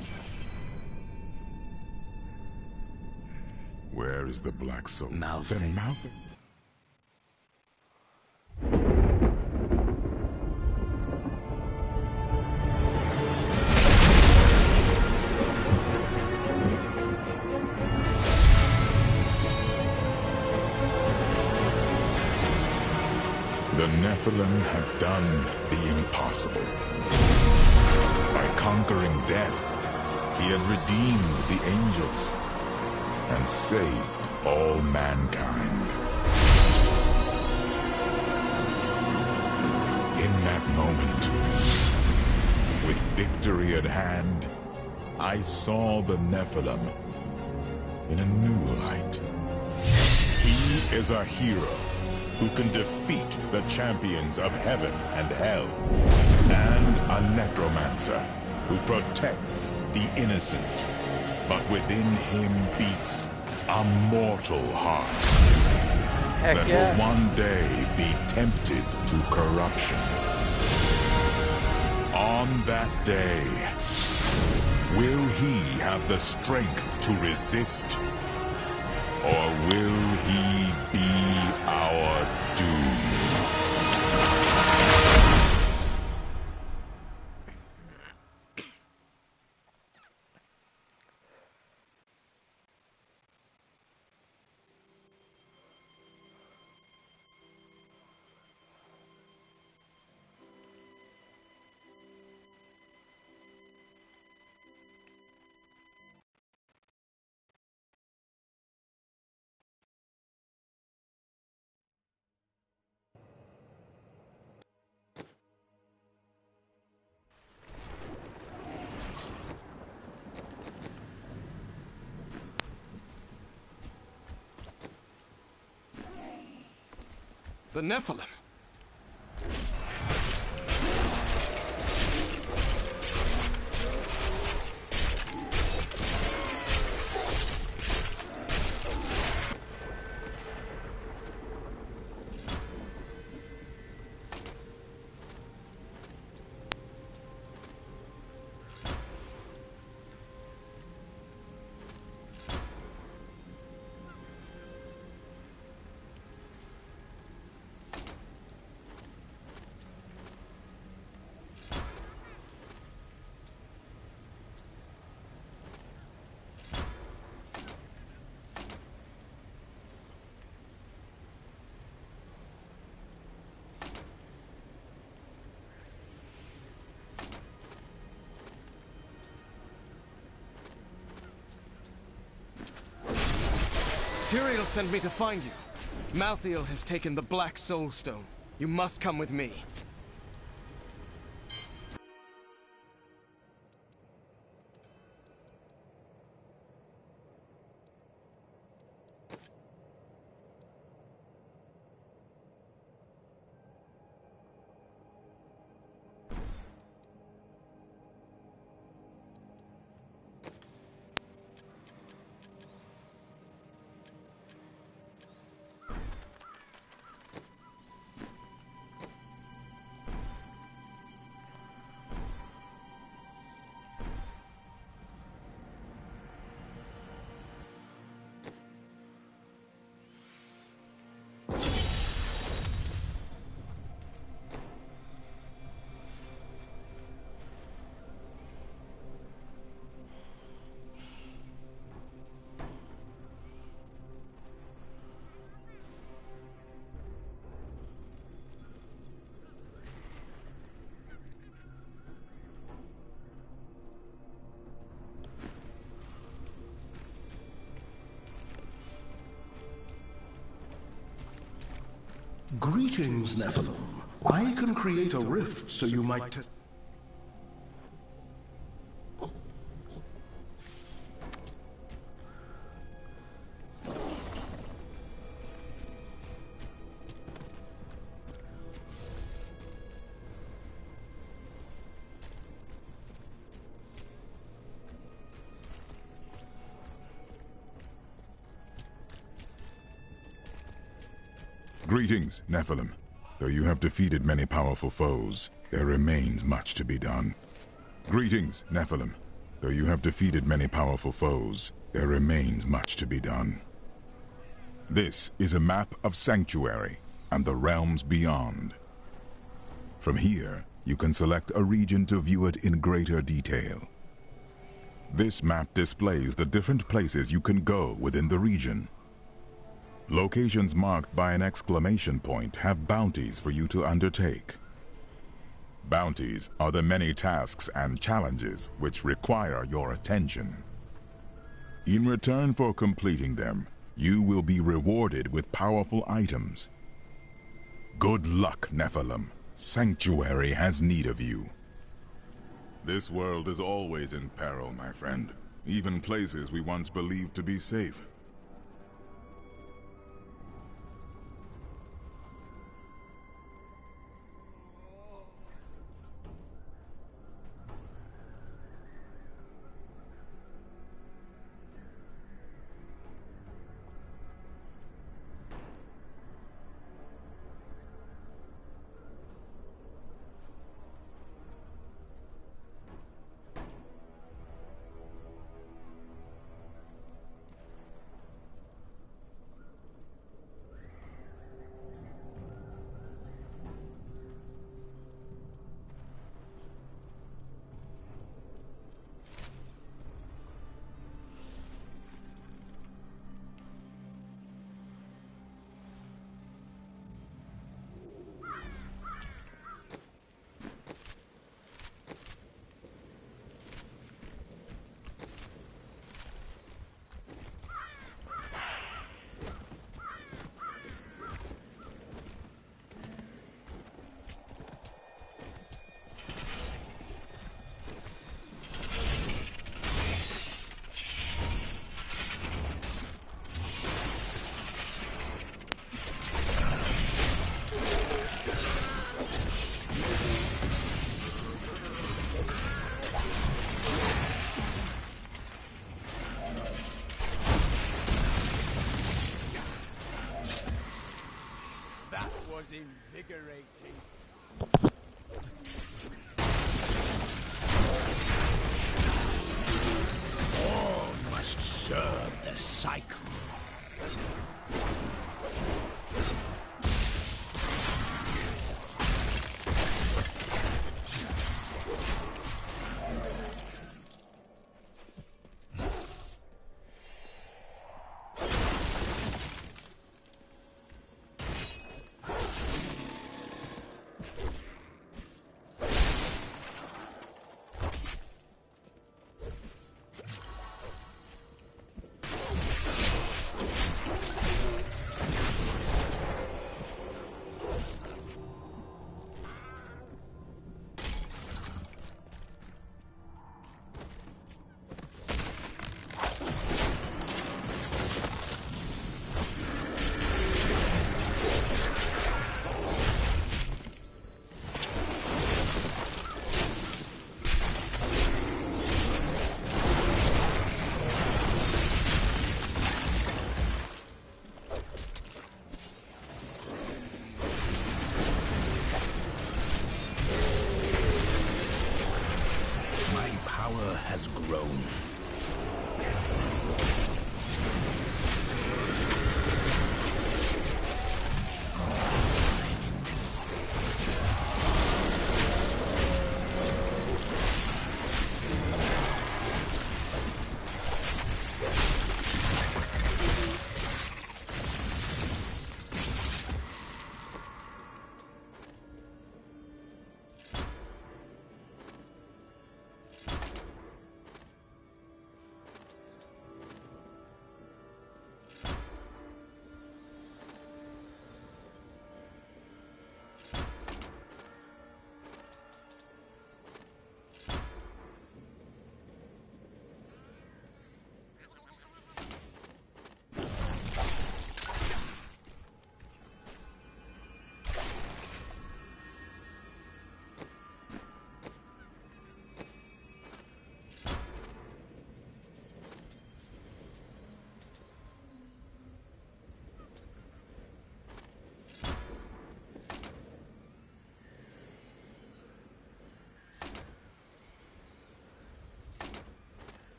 Where is the Black Soul? Malthael. Then Malthael... The Nephilim had done the impossible. By conquering death, he had redeemed the angels and saved all mankind. In that moment, with victory at hand, I saw the Nephilim in a new light. He is a hero who can defeat the champions of heaven and hell, and a necromancer who protects the innocent, but within him beats a mortal heart that will one day be tempted to corruption. On that day, will he have the strength to resist, or will he be our doom? The Nephilim. Tyrael sent me to find you. Malthael has taken the Black Soul Stone. You must come with me. Greetings, Nephilim. I can create a rift so you might test. Greetings, Nephilim. Though you have defeated many powerful foes, there remains much to be done. Greetings, Nephilim. Though you have defeated many powerful foes, there remains much to be done. This is a map of Sanctuary and the realms beyond. From here, you can select a region to view it in greater detail. This map displays the different places you can go within the region. Locations marked by an exclamation point have bounties for you to undertake. Bounties are the many tasks and challenges which require your attention. In return for completing them, you will be rewarded with powerful items. Good luck, Nephilim. Sanctuary has need of you. This world is always in peril, my friend. Even places we once believed to be safe. Invigorating. All must serve the cycle.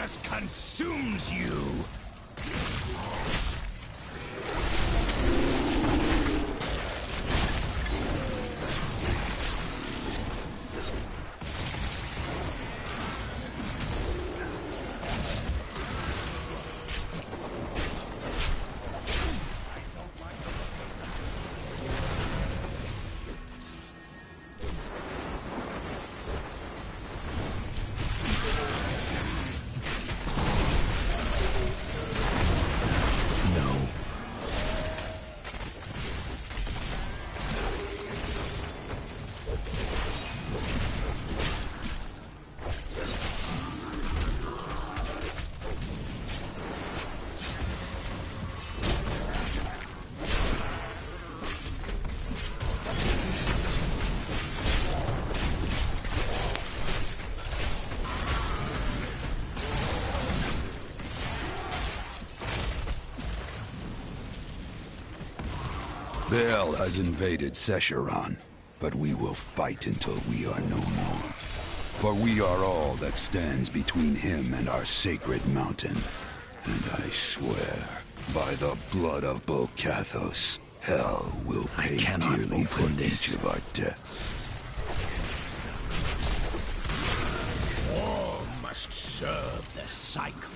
just consumes you. Baal has invaded Sescheron, but we will fight until we are no more. For we are all that stands between him and our sacred mountain. And I swear, by the blood of Bokathos, hell will pay dearly for each of our deaths. All must serve the cycle.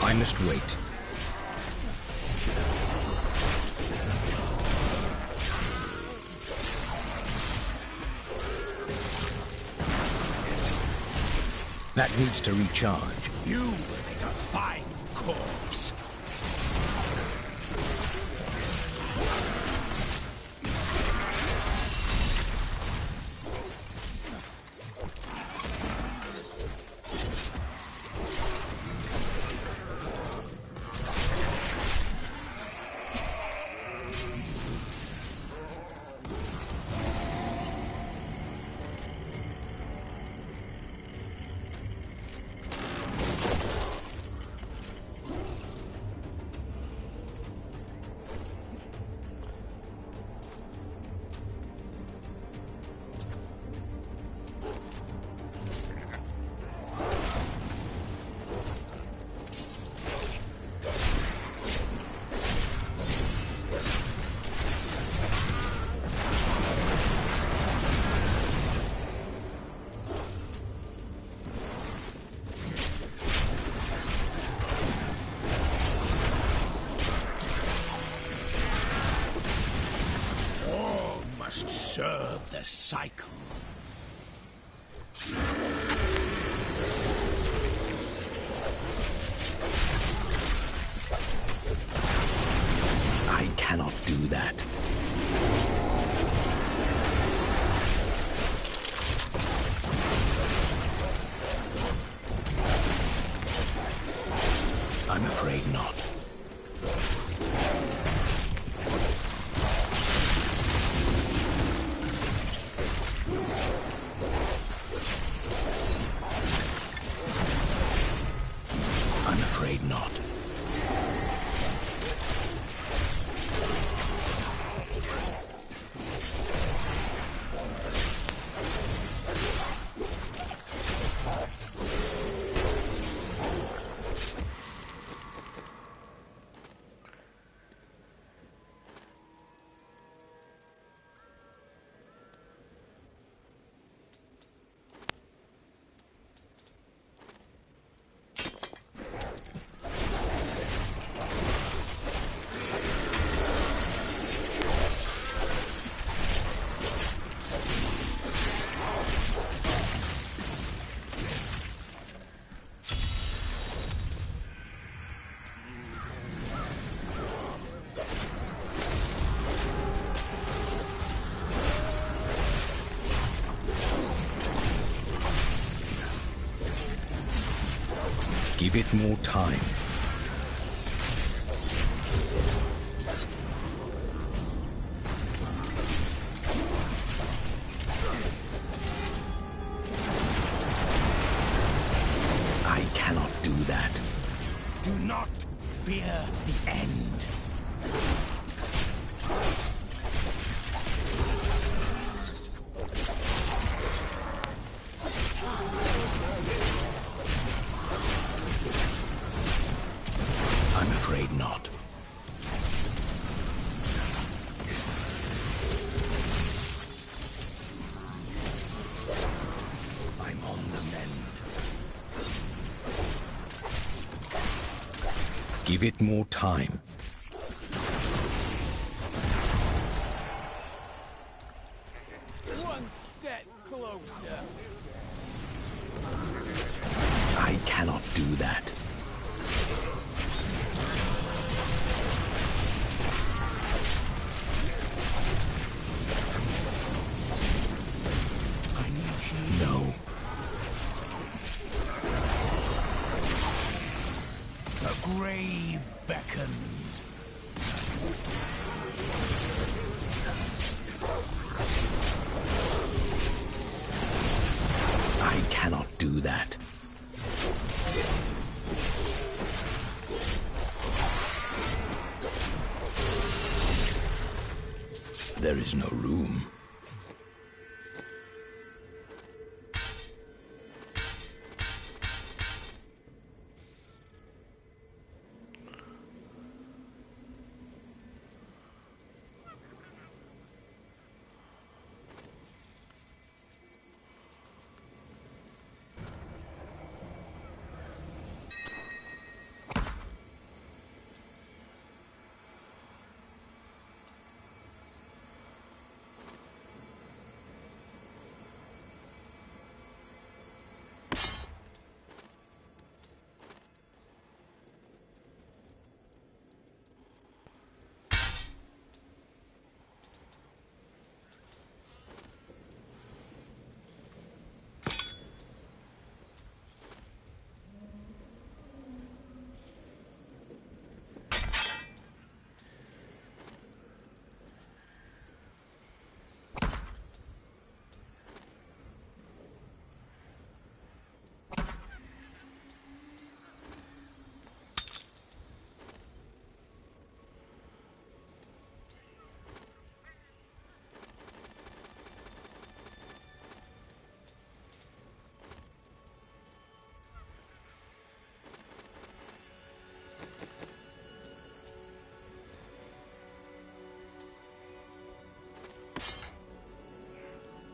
I must wait. That needs to recharge. You will make a fine corpse. Serve the cycle. I cannot do that. I'm afraid not. I'm afraid not. Give it more time. I cannot cannot do that. Do not fear the end. I'm afraid not. I'm on the mend. Give it more time. One step closer. I cannot do that. No. A grave beckons. I cannot do that. There is no room.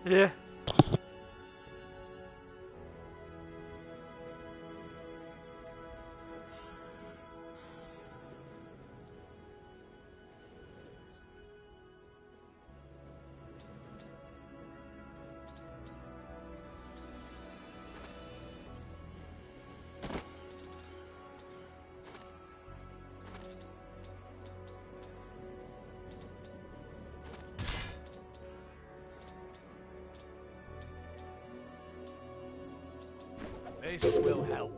Yeah. This will help.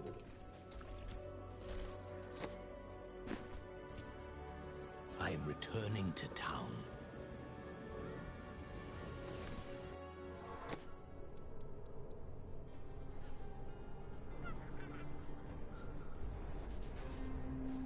I am returning to town.